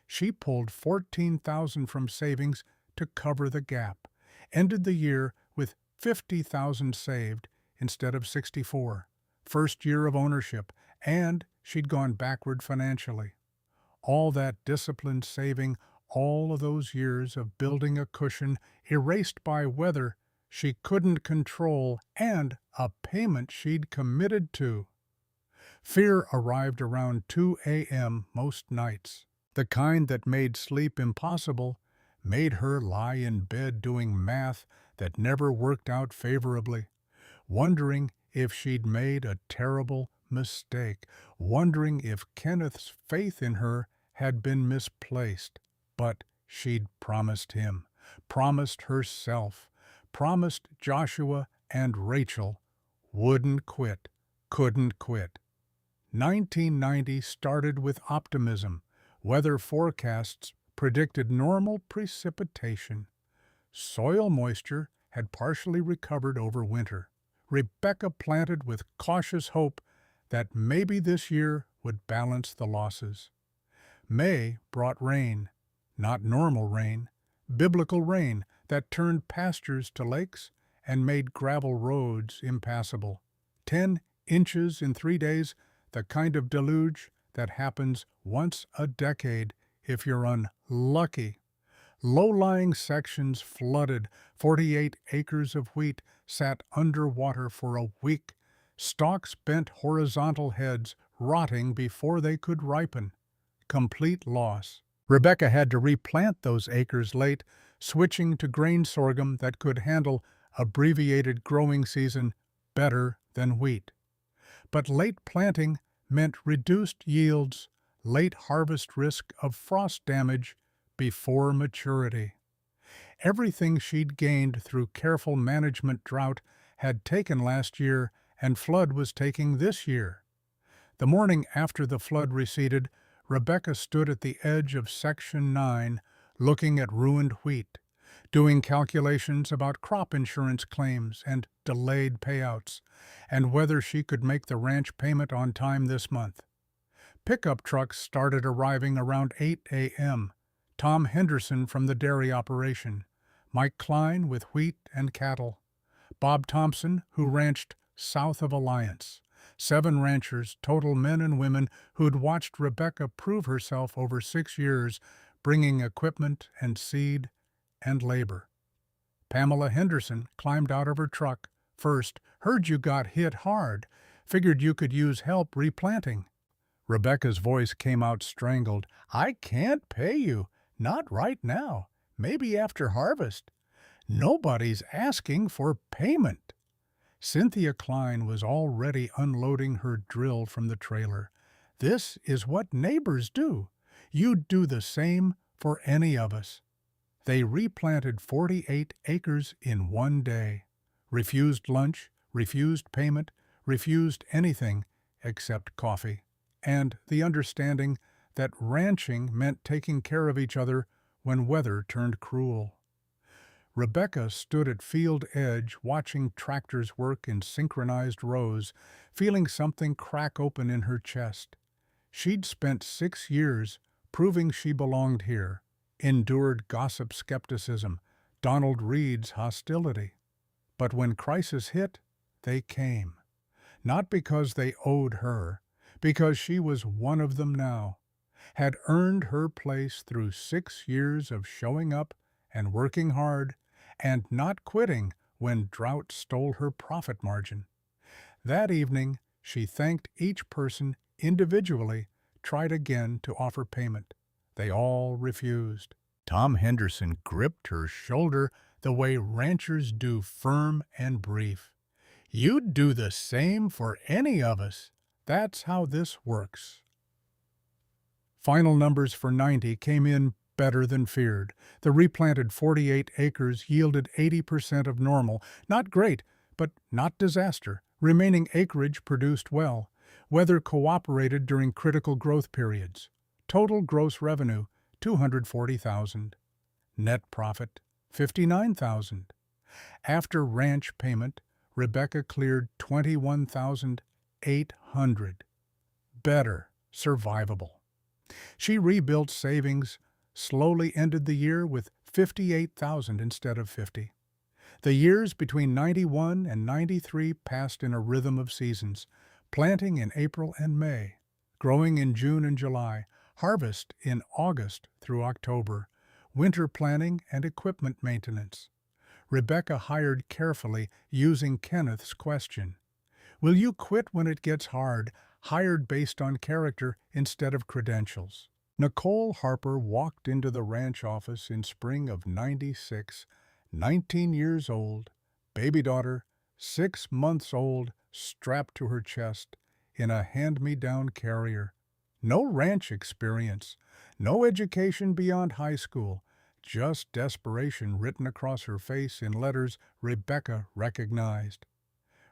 She pulled $14,000 from savings to cover the gap, ended the year with $50,000 saved instead of $64,000. First year of ownership, and she'd gone backward financially. All that disciplined saving, all of those years of building a cushion erased by weather she couldn't control and a payment she'd committed to. Fear arrived around 2 a.m. most nights, the kind that made sleep impossible, made her lie in bed doing math that never worked out favorably, wondering if she'd made a terrible mistake, wondering if Kenneth's faith in her had been misplaced. But she'd promised him, promised herself, promised Joshua and Rachel, wouldn't quit, couldn't quit. 1990 started with optimism. Weather forecasts predicted normal precipitation. Soil moisture had partially recovered over winter. Rebecca planted with cautious hope that maybe this year would balance the losses. May brought rain, not normal rain, biblical rain that turned pastures to lakes and made gravel roads impassable. 10 inches in 3 days, the kind of deluge that happens once a decade if you're unlucky. Low-lying sections flooded, 48 acres of wheat sat underwater for a week, stalks bent horizontal heads, rotting before they could ripen. Complete loss. Rebecca had to replant those acres late, switching to grain sorghum that could handle abbreviated growing season better than wheat. But late planting meant reduced yields, late harvest risk of frost damage before maturity. Everything she'd gained through careful management drought had taken last year and flood was taking this year. The morning after the flood receded, Rebecca stood at the edge of Section 9, looking at ruined wheat, doing calculations about crop insurance claims and delayed payouts, and whether she could make the ranch payment on time this month. Pickup trucks started arriving around 8 a.m. Tom Henderson from the dairy operation, Mike Klein with wheat and cattle, Bob Thompson, who ranched south of Alliance, 7 ranchers, total men and women, who'd watched Rebecca prove herself over 6 years, bringing equipment and seed and labor. Pamela Henderson climbed out of her truck first, heard you got hit hard, figured you could use help replanting. Rebecca's voice came out strangled. I can't pay you. Not right now. Maybe after harvest. Nobody's asking for payment. Cynthia Klein was already unloading her drill from the trailer. This is what neighbors do. You'd do the same for any of us. They replanted 48 acres in one day. Refused lunch, refused payment, refused anything except coffee, and the understanding that ranching meant taking care of each other when weather turned cruel. Rebecca stood at field edge watching tractors work in synchronized rows, feeling something crack open in her chest. She'd spent 6 years proving she belonged here, endured gossip skepticism, Donald Reed's hostility. But when crisis hit, they came. Not because they owed her, because she was one of them now, had earned her place through 6 years of showing up and working hard and not quitting when drought stole her profit margin. That evening, she thanked each person individually, tried again to offer payment. They all refused. Tom Henderson gripped her shoulder the way ranchers do, firm and brief. You'd do the same for any of us. That's how this works. Final numbers for 90 came in better than feared. The replanted 48 acres yielded 80% of normal. Not great, but not disaster. Remaining acreage produced well. Weather cooperated during critical growth periods. Total gross revenue, $240,000. Net profit, $59,000. After ranch payment, Rebecca cleared $21,800. Better, survivable. She rebuilt savings, slowly ended the year with $58,000 instead of $50,000. The years between 91 and 93 passed in a rhythm of seasons, planting in April and May, growing in June and July, harvest in August through October, winter planning and equipment maintenance. Rebecca hired carefully, using Kenneth's question. Will you quit when it gets hard? Hired based on character instead of credentials. Nicole Harper walked into the ranch office in spring of '96, 19 years old, baby daughter, 6 months old, strapped to her chest, in a hand-me-down carrier. No ranch experience, no education beyond high school, just desperation written across her face in letters Rebecca recognized.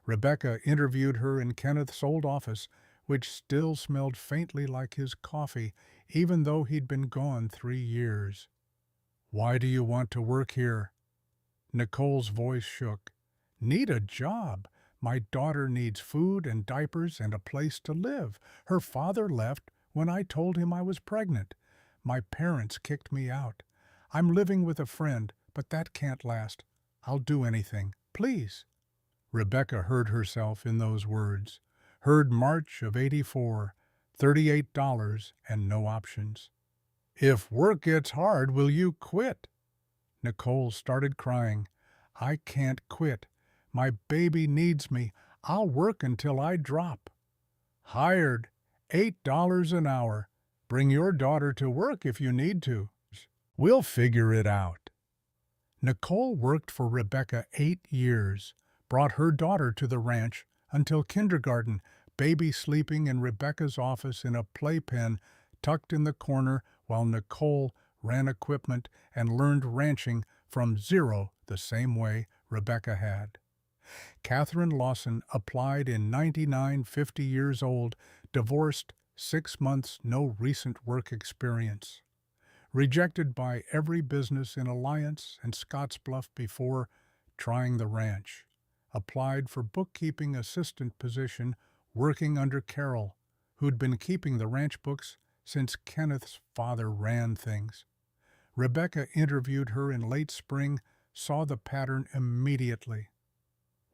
Rebecca interviewed her in Kenneth's old office, which still smelled faintly like his coffee, even though he'd been gone 3 years. Why do you want to work here? Nicole's voice shook. Need a job. My daughter needs food and diapers and a place to live. Her father left when I told him I was pregnant. My parents kicked me out. I'm living with a friend, but that can't last. I'll do anything. Please. Rebecca heard herself in those words. Heard March of '84, $38 and no options. If work gets hard, will you quit? Nicole started crying. I can't quit. My baby needs me. I'll work until I drop. Hired, $8 an hour. Bring your daughter to work if you need to. We'll figure it out. Nicole worked for Rebecca 8 years, brought her daughter to the ranch until kindergarten, baby sleeping in Rebecca's office in a playpen tucked in the corner while Nicole ran equipment and learned ranching from zero the same way Rebecca had. Catherine Lawson applied in '99, 50 years old, divorced, 6 months, no recent work experience. Rejected by every business in Alliance and Scottsbluff before trying the ranch. Applied for bookkeeping assistant position working under Carol, who'd been keeping the ranch books since Kenneth's father ran things. Rebecca interviewed her in late spring, saw the pattern immediately.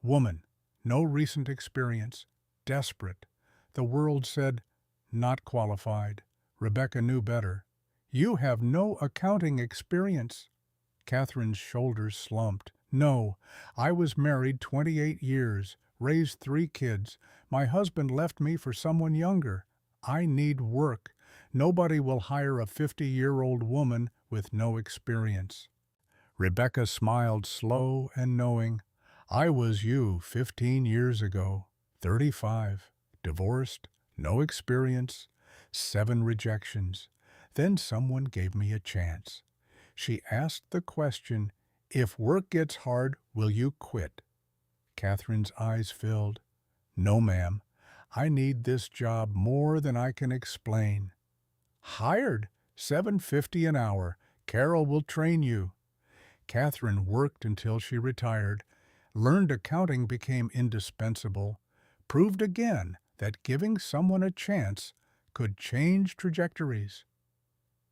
Woman, no recent experience, desperate. The world said, "Not qualified." Rebecca knew better. "You have no accounting experience." Catherine's shoulders slumped. "No, I was married 28 years, raised 3 kids. My husband left me for someone younger. I need work. Nobody will hire a 50-year-old woman with no experience." Rebecca smiled slow and knowing. "I was you 15 years ago, 35, divorced, no experience, 7 rejections. Then someone gave me a chance." She asked the question, "If work gets hard, will you quit?" Catherine's eyes filled. "No, ma'am. I need this job more than I can explain." "Hired, $7.50 an hour. Carol will train you." Catherine worked until she retired, learned accounting became indispensable, proved again that giving someone a chance could change trajectories.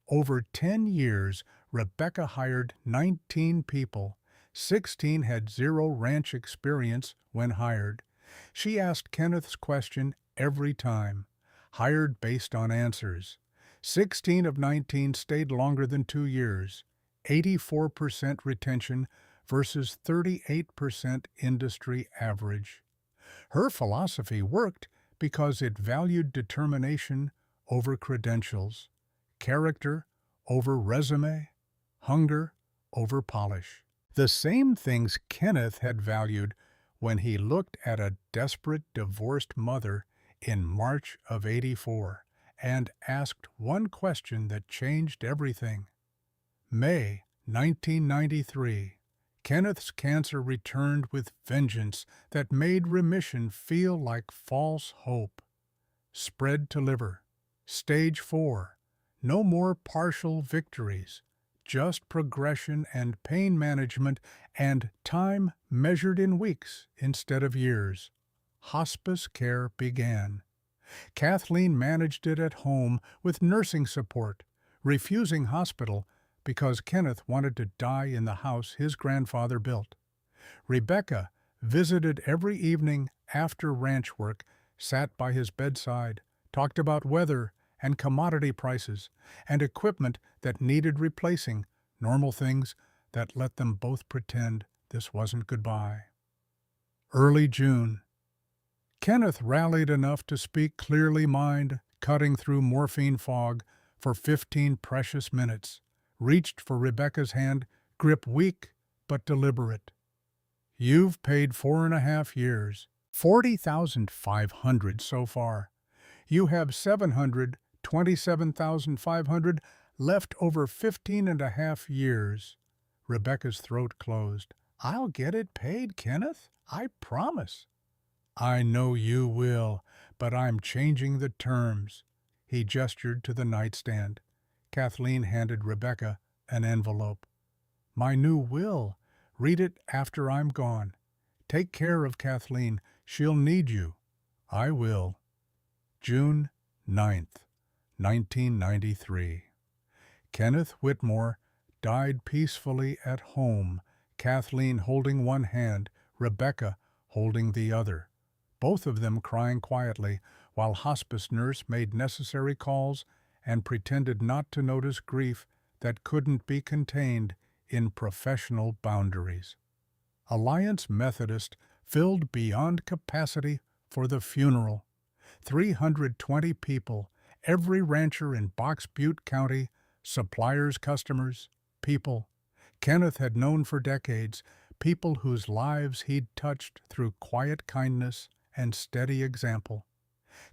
Over 10 years, Rebecca hired 19 people. 16 had 0 ranch experience when hired. She asked Kenneth's question every time, hired based on answers. 16 of 19 stayed longer than 2 years, 84% retention versus 38% industry average. Her philosophy worked because it valued determination over credentials, character over resume, hunger over polish. The same things Kenneth had valued when he looked at a desperate divorced mother in March of '84 and asked one question that changed everything. May 1993. Kenneth's cancer returned with vengeance that made remission feel like false hope. Spread to liver. Stage 4. No more partial victories, just progression and pain management and time measured in weeks instead of years. Hospice care began. Kathleen managed it at home with nursing support, refusing hospital because Kenneth wanted to die in the house his grandfather built. Rebecca visited every evening after ranch work, sat by his bedside, talked about weather and commodity prices and equipment that needed replacing, normal things that let them both pretend this wasn't goodbye. Early June. Kenneth rallied enough to speak clearly mind, cutting through morphine fog for 15 precious minutes, reached for Rebecca's hand, grip weak but deliberate. "You've paid 4.5 years, 40,500 so far. You have 727,500 left over 15.5 years. Rebecca's throat closed. "I'll get it paid, Kenneth. I promise." "I know you will, but I'm changing the terms." He gestured to the nightstand. Kathleen handed Rebecca an envelope. "My new will. Read it after I'm gone. Take care of Kathleen. She'll need you." "I will." June 9th, 1993. Kenneth Whitmore died peacefully at home, Kathleen holding one hand, Rebecca holding the other, both of them crying quietly while hospice nurse made necessary calls and pretended not to notice grief that couldn't be contained in professional boundaries. Alliance Methodist filled beyond capacity for the funeral. 320 people, every rancher in Box Butte County, suppliers, customers, people Kenneth had known for decades, people whose lives he'd touched through quiet kindness and steady example.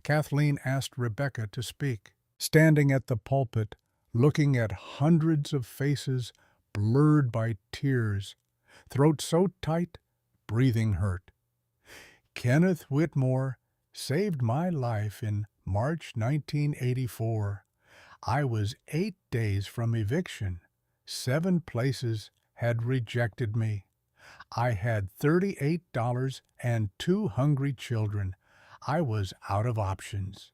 Kathleen asked Rebecca to speak. Standing at the pulpit, looking at hundreds of faces blurred by tears, throat so tight, breathing hurt. "Kenneth Whitmore saved my life in March 1984. I was 8 days from eviction. 7 places had rejected me. I had $38 and 2 hungry children. I was out of options."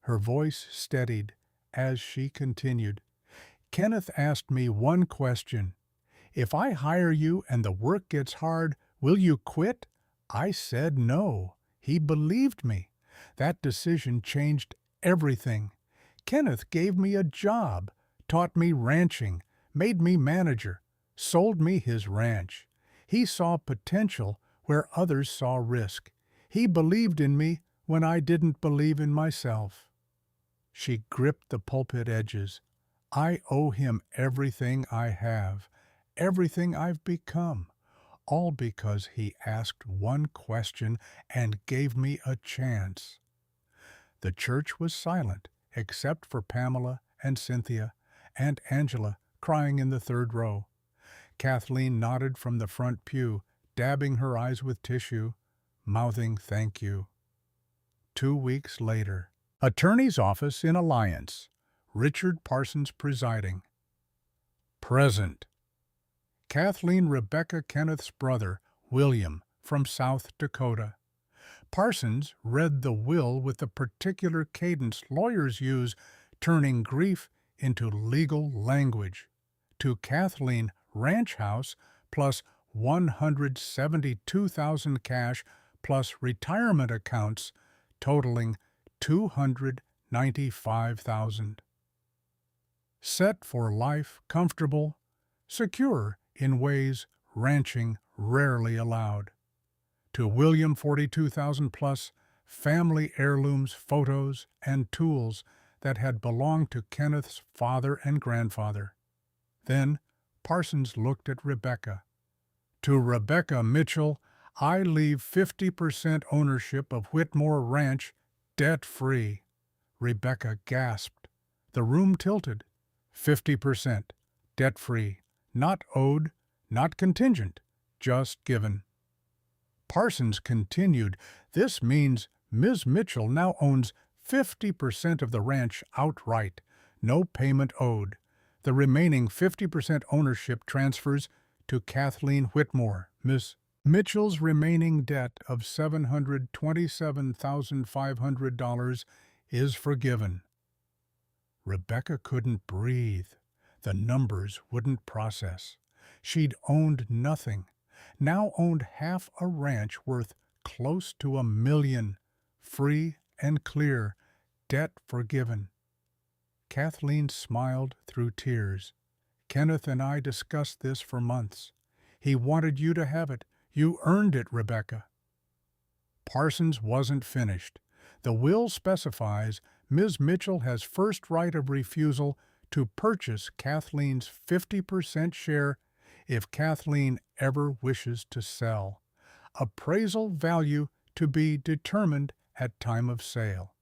Her voice steadied as she continued. "Kenneth asked me one question. If I hire you and the work gets hard, will you quit? I said no. He believed me. That decision changed everything. Kenneth gave me a job, taught me ranching, made me manager, sold me his ranch. He saw potential where others saw risk. He believed in me when I didn't believe in myself. She gripped the pulpit edges. I owe him everything I have, everything I've become, all because he asked one question and gave me a chance. The church was silent, except for Pamela and Cynthia and Angela crying in the third row. Kathleen nodded from the front pew, dabbing her eyes with tissue, mouthing thank you. 2 weeks later. Attorney's office in Alliance. Richard Parsons presiding. Present. Kathleen Rebecca Kenneth's brother, William, from South Dakota. Parsons read the will with the particular cadence lawyers use, turning grief into legal language. To Kathleen, ranch house plus $172,000 cash plus retirement accounts, totaling $295,000. Set for life, comfortable, secure in ways ranching rarely allowed. To William, $42,000 plus, family heirlooms, photos, and tools that had belonged to Kenneth's father and grandfather. Then Parsons looked at Rebecca. To Rebecca Mitchell, I leave 50% ownership of Whitmore Ranch debt-free. Rebecca gasped. The room tilted. 50%, debt-free, not owed, not contingent, just given. Parsons continued, this means Ms. Mitchell now owns 50% of the ranch outright, no payment owed. The remaining 50% ownership transfers to Kathleen Whitmore. Ms. Mitchell's remaining debt of $727,500 is forgiven. Rebecca couldn't breathe. The numbers wouldn't process. She'd owned nothing, now owned half a ranch worth close to $1 million, free and clear, debt forgiven. Kathleen smiled through tears. Kenneth and I discussed this for months. He wanted you to have it. You earned it, Rebecca. Parsons wasn't finished. The will specifies Ms. Mitchell has first right of refusal to purchase Kathleen's 50% share if Kathleen ever wishes to sell. Appraisal value to be determined at time of sale.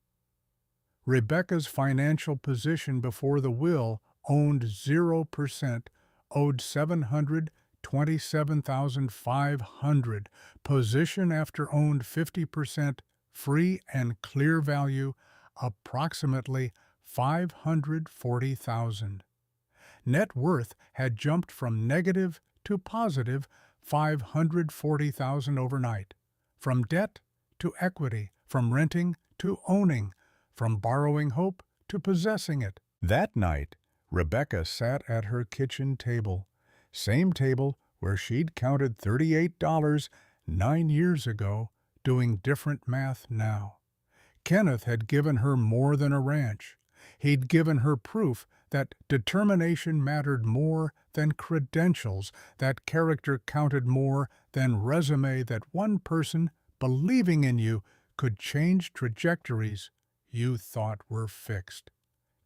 Rebecca's financial position before the will owned 0%, owed $727,500. Position after owned 50%, free and clear value, approximately $540,000. Net worth had jumped from negative to positive $540,000 overnight. From debt to equity, from renting to owning, from borrowing hope to possessing it. That night, Rebecca sat at her kitchen table, same table where she'd counted $38 9 years ago, doing different math now. Kenneth had given her more than a ranch. He'd given her proof that determination mattered more than credentials, that character counted more than resume, that one person believing in you could change trajectories you thought were fixed.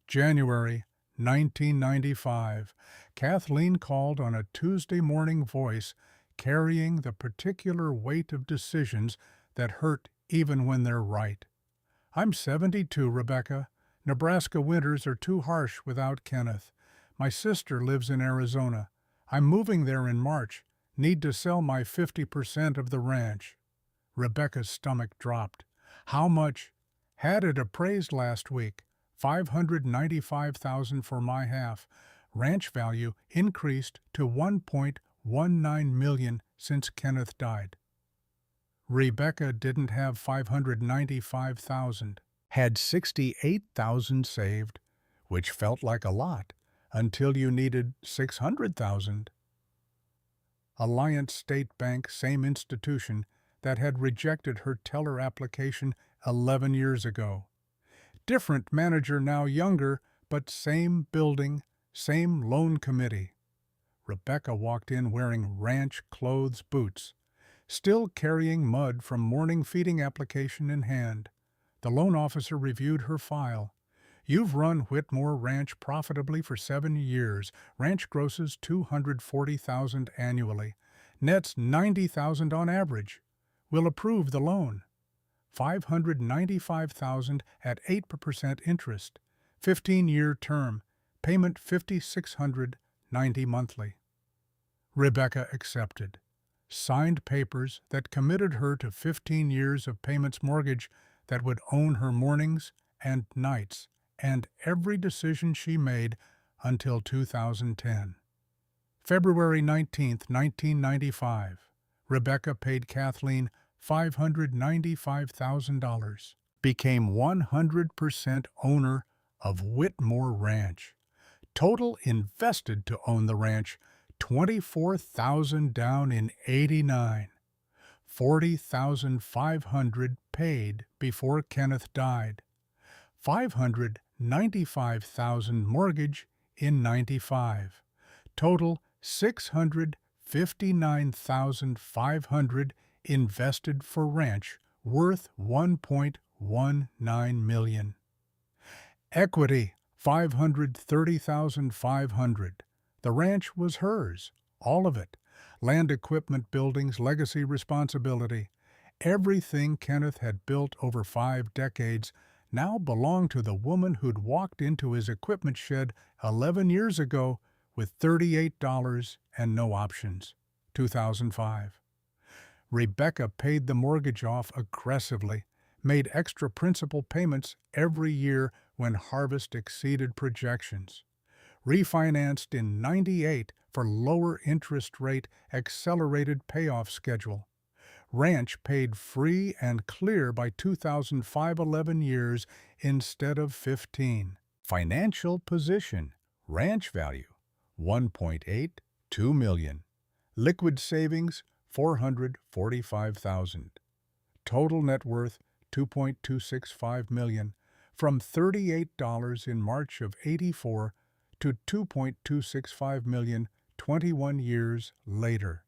January 1995. Kathleen called on a Tuesday morning voice carrying the particular weight of decisions that hurt even when they're right. I'm 72, Rebecca. Nebraska winters are too harsh without Kenneth. My sister lives in Arizona. I'm moving there in March. Need to sell my 50% of the ranch. Rebecca's stomach dropped. How much? Had it appraised last week. $595,000 for my half. Ranch value increased to $1.19 million since Kenneth died. Rebecca didn't have $595,000, had $68,000 saved, which felt like a lot, until you needed $600,000. Alliance State Bank, same institution that had rejected her teller application 11 years ago. Different manager now, younger, but same building, same loan committee. Rebecca walked in wearing ranch clothes boots, still carrying mud from morning feeding application in hand. The loan officer reviewed her file. "You've run Whitmore Ranch profitably for 7 years. Ranch grosses $240,000 annually. Nets $90,000 on average. We'll approve the loan. $595,000 at 8% interest. 15-year term. Payment $5,690 monthly." Rebecca accepted. Signed papers that committed her to 15 years of payments mortgage that would own her mornings and nights and every decision she made until 2010. February 19, 1995, Rebecca paid Kathleen $595,000, became 100% owner of Whitmore Ranch. Total invested to own the ranch, $24,000 down in '89. $40,500 paid before Kenneth died. $595,000 mortgage in '95. Total $659,500 invested for ranch, worth $1.19 million. Equity $530,500. The ranch was hers, all of it. Land, equipment, buildings, legacy, responsibility. Everything Kenneth had built over 5 decades now belonged to the woman who'd walked into his equipment shed 11 years ago with $38 and no options. 2005. Rebecca paid the mortgage off aggressively, made extra principal payments every year when harvest exceeded projections. Refinanced in '98 for lower interest rate, accelerated payoff schedule. Ranch paid free and clear by 2005, 11 years instead of 15. Financial position, ranch value, $1.82 million. Liquid savings, $445,000. Total net worth, $2.265 million, from $38 in March of '84 to $2.265 million 21 years later.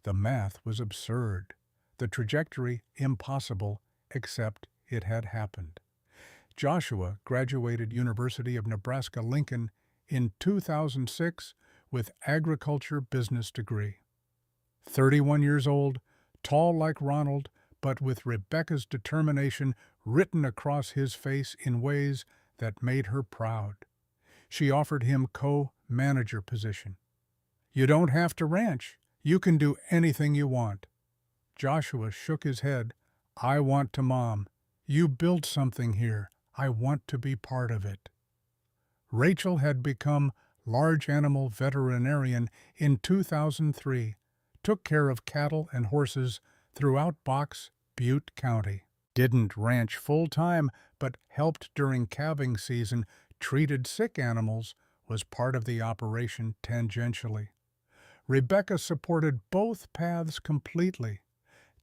The math was absurd, the trajectory impossible, except it had happened. Joshua graduated University of Nebraska-Lincoln in 2006 with agriculture business degree. 31 years old, tall like Ronald, but with Rebecca's determination written across his face in ways that made her proud. She offered him co-manager position. "You don't have to ranch. You can do anything you want." Joshua shook his head. "I want to, Mom. You built something here. I want to be part of it." Rachel had become large animal veterinarian in 2003, took care of cattle and horses throughout Box Butte County. Didn't ranch full-time, but helped during calving season, treated sick animals, was part of the operation tangentially. Rebecca supported both paths completely,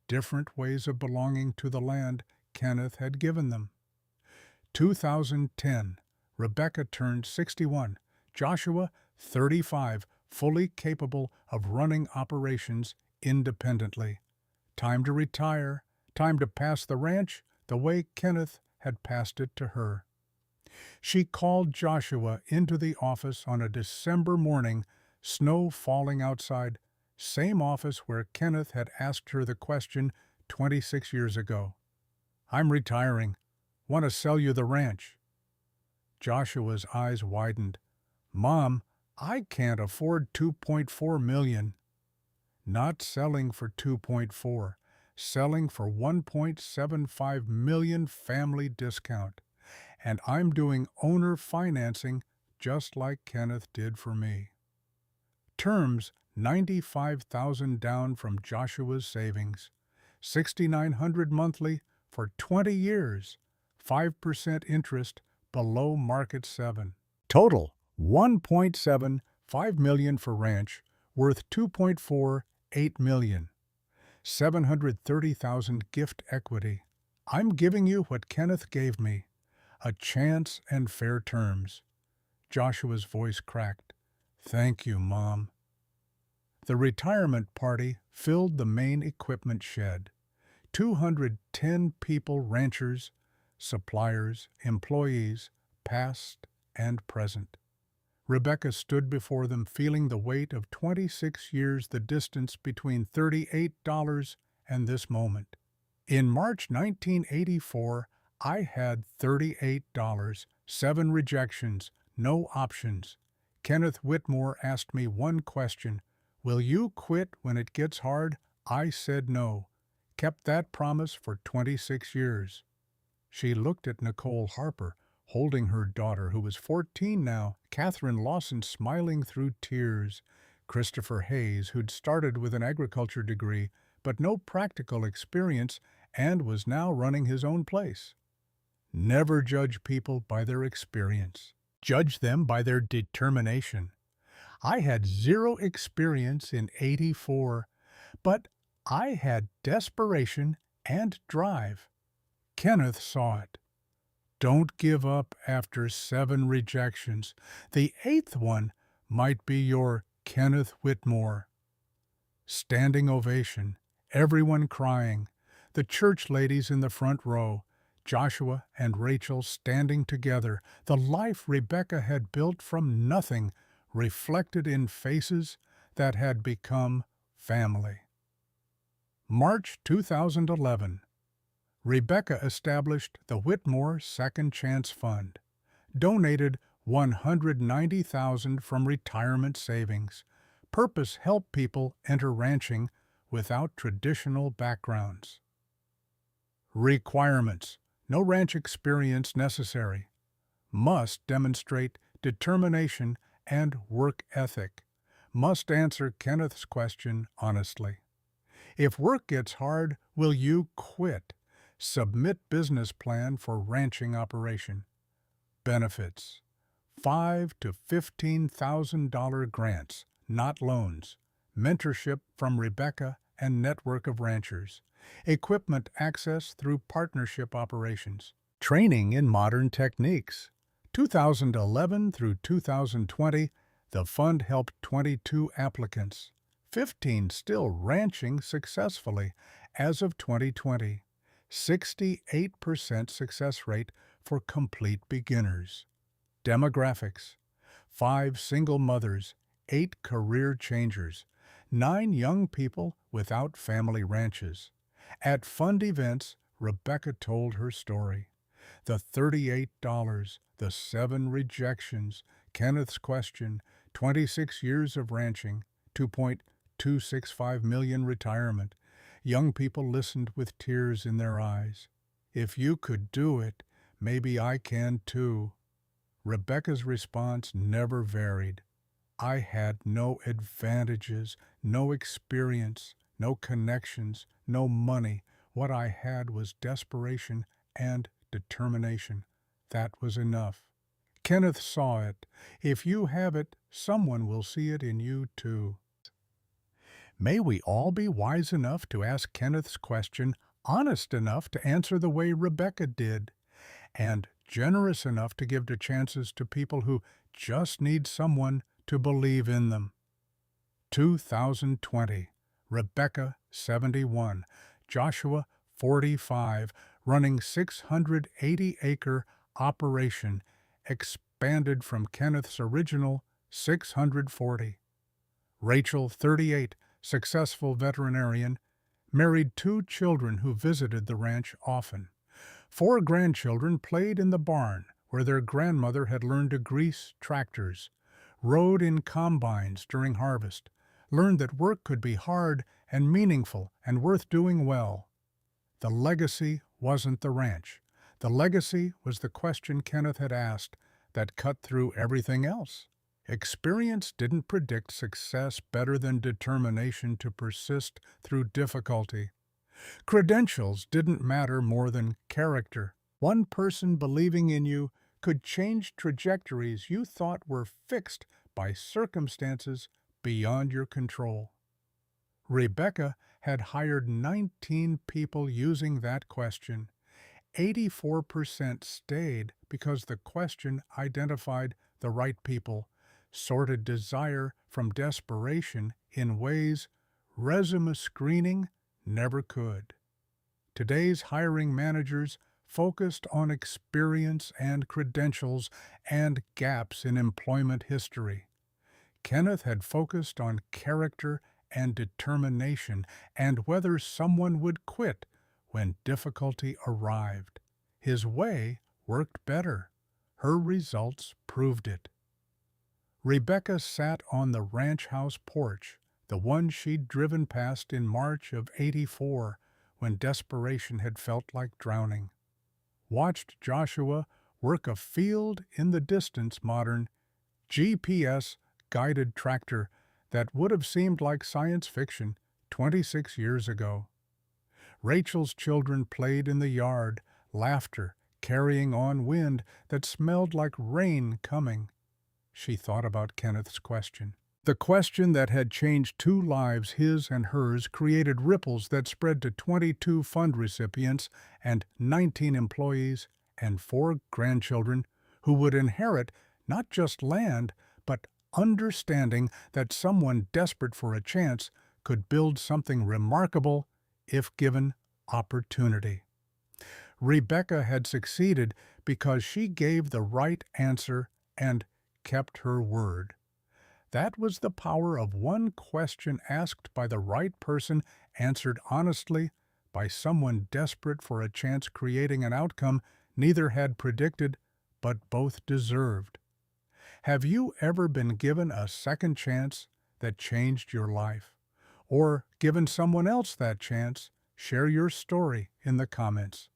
different ways of belonging to the land Kenneth had given them. 2010, Rebecca turned 61, Joshua 35, fully capable of running operations independently. Time to retire, time to pass the ranch the way Kenneth had passed it to her. She called Joshua into the office on a December morning, snow falling outside, same office where Kenneth had asked her the question 26 years ago. "I'm retiring. Want to sell you the ranch." Joshua's eyes widened. "Mom, I can't afford $2.4 million. Not selling for 2.4, selling for 1.75 million family discount. And I'm doing owner financing just like Kenneth did for me." Terms, $95,000 down from Joshua's savings, $6,900 monthly for 20 years, 5% interest below market 7. Total, $1.75 million for ranch, worth $2.48 million. $730,000 gift equity. I'm giving you what Kenneth gave me, a chance and fair terms. Joshua's voice cracked. Thank you, Mom. The retirement party filled the main equipment shed. 210 people, ranchers, suppliers, employees, past and present. Rebecca stood before them feeling the weight of 26 years, the distance between $38 and this moment. In March 1984, I had $38, 7 rejections, no options. Kenneth Whitmore asked me one question, will you quit when it gets hard? I said no. Kept that promise for 26 years. She looked at Nicole Harper, holding her daughter, who was 14 now, Catherine Lawson smiling through tears, Christopher Hayes, who'd started with an agriculture degree but no practical experience and was now running his own place. Never judge people by their experience. Judge them by their determination. I had 0 experience in '84, but I had desperation and drive. Kenneth saw it. Don't give up after 7 rejections. The 8th one might be your Kenneth Whitmore. Standing ovation, everyone crying, the church ladies in the front row, Joshua and Rachel standing together, the life Rebecca had built from nothing reflected in faces that had become family. March 2011. Rebecca established the Whitmore Second Chance Fund, donated $190,000 from retirement savings. Purpose help people enter ranching without traditional backgrounds. Requirements: no ranch experience necessary. Must demonstrate determination and work ethic. Must answer Kenneth's question honestly. If work gets hard, will you quit? Submit business plan for ranching operation. Benefits: $5,000 to $15,000 grants, not loans. Mentorship from Rebecca and network of ranchers. Equipment access through partnership operations. Training in modern techniques. 2011 through 2020, the fund helped 22 applicants. 15 still ranching successfully as of 2020. 68% success rate for complete beginners. Demographics: 5 single mothers, 8 career changers, 9 young people without family ranches. At fund events, Rebecca told her story. The $38, the 7 rejections, Kenneth's question, 26 years of ranching, $2.265 million retirement. Young people listened with tears in their eyes. If you could do it, maybe I can too. Rebecca's response never varied. I had no advantages, no experience, no connections, no money. What I had was desperation and determination. That was enough. Kenneth saw it. If you have it, someone will see it in you too. May we all be wise enough to ask Kenneth's question, honest enough to answer the way Rebecca did, and generous enough to give the chances to people who just need someone to believe in them. 2020. Rebecca, 71. Joshua, 45, running 680-acre operation, expanded from Kenneth's original 640. Rachel, 38, successful veterinarian, married 2 children who visited the ranch often. 4 grandchildren played in the barn where their grandmother had learned to grease tractors, rode in combines during harvest, learned that work could be hard and meaningful and worth doing well. The legacy wasn't the ranch. The legacy was the question Kenneth had asked that cut through everything else. Experience didn't predict success better than determination to persist through difficulty. Credentials didn't matter more than character. One person believing in you could change trajectories you thought were fixed by circumstances beyond your control. Rebecca had hired 19 people using that question. 84% stayed because the question identified the right people, sorted desire from desperation in ways resume screening never could. Today's hiring managers focused on experience and credentials and gaps in employment history. Kenneth had focused on character and determination and whether someone would quit when difficulty arrived. His way worked better. Her results proved it. Rebecca sat on the ranch house porch, the one she'd driven past in March of '84, when desperation had felt like drowning. Watched Joshua work a field in the distance modern, GPS-guided tractor that would have seemed like science fiction 26 years ago. Rachel's children played in the yard, laughter carrying on wind that smelled like rain coming. She thought about Kenneth's question. The question that had changed 2 lives, his and hers, created ripples that spread to 22 fund recipients and 19 employees and 4 grandchildren who would inherit not just land, but understanding that someone desperate for a chance could build something remarkable if given opportunity. Rebecca had succeeded because she gave the right answer and kept her word. That was the power of one question asked by the right person, answered honestly by someone desperate for a chance, creating an outcome neither had predicted but both deserved. Have you ever been given a second chance that changed your life? Or given someone else that chance? Share your story in the comments.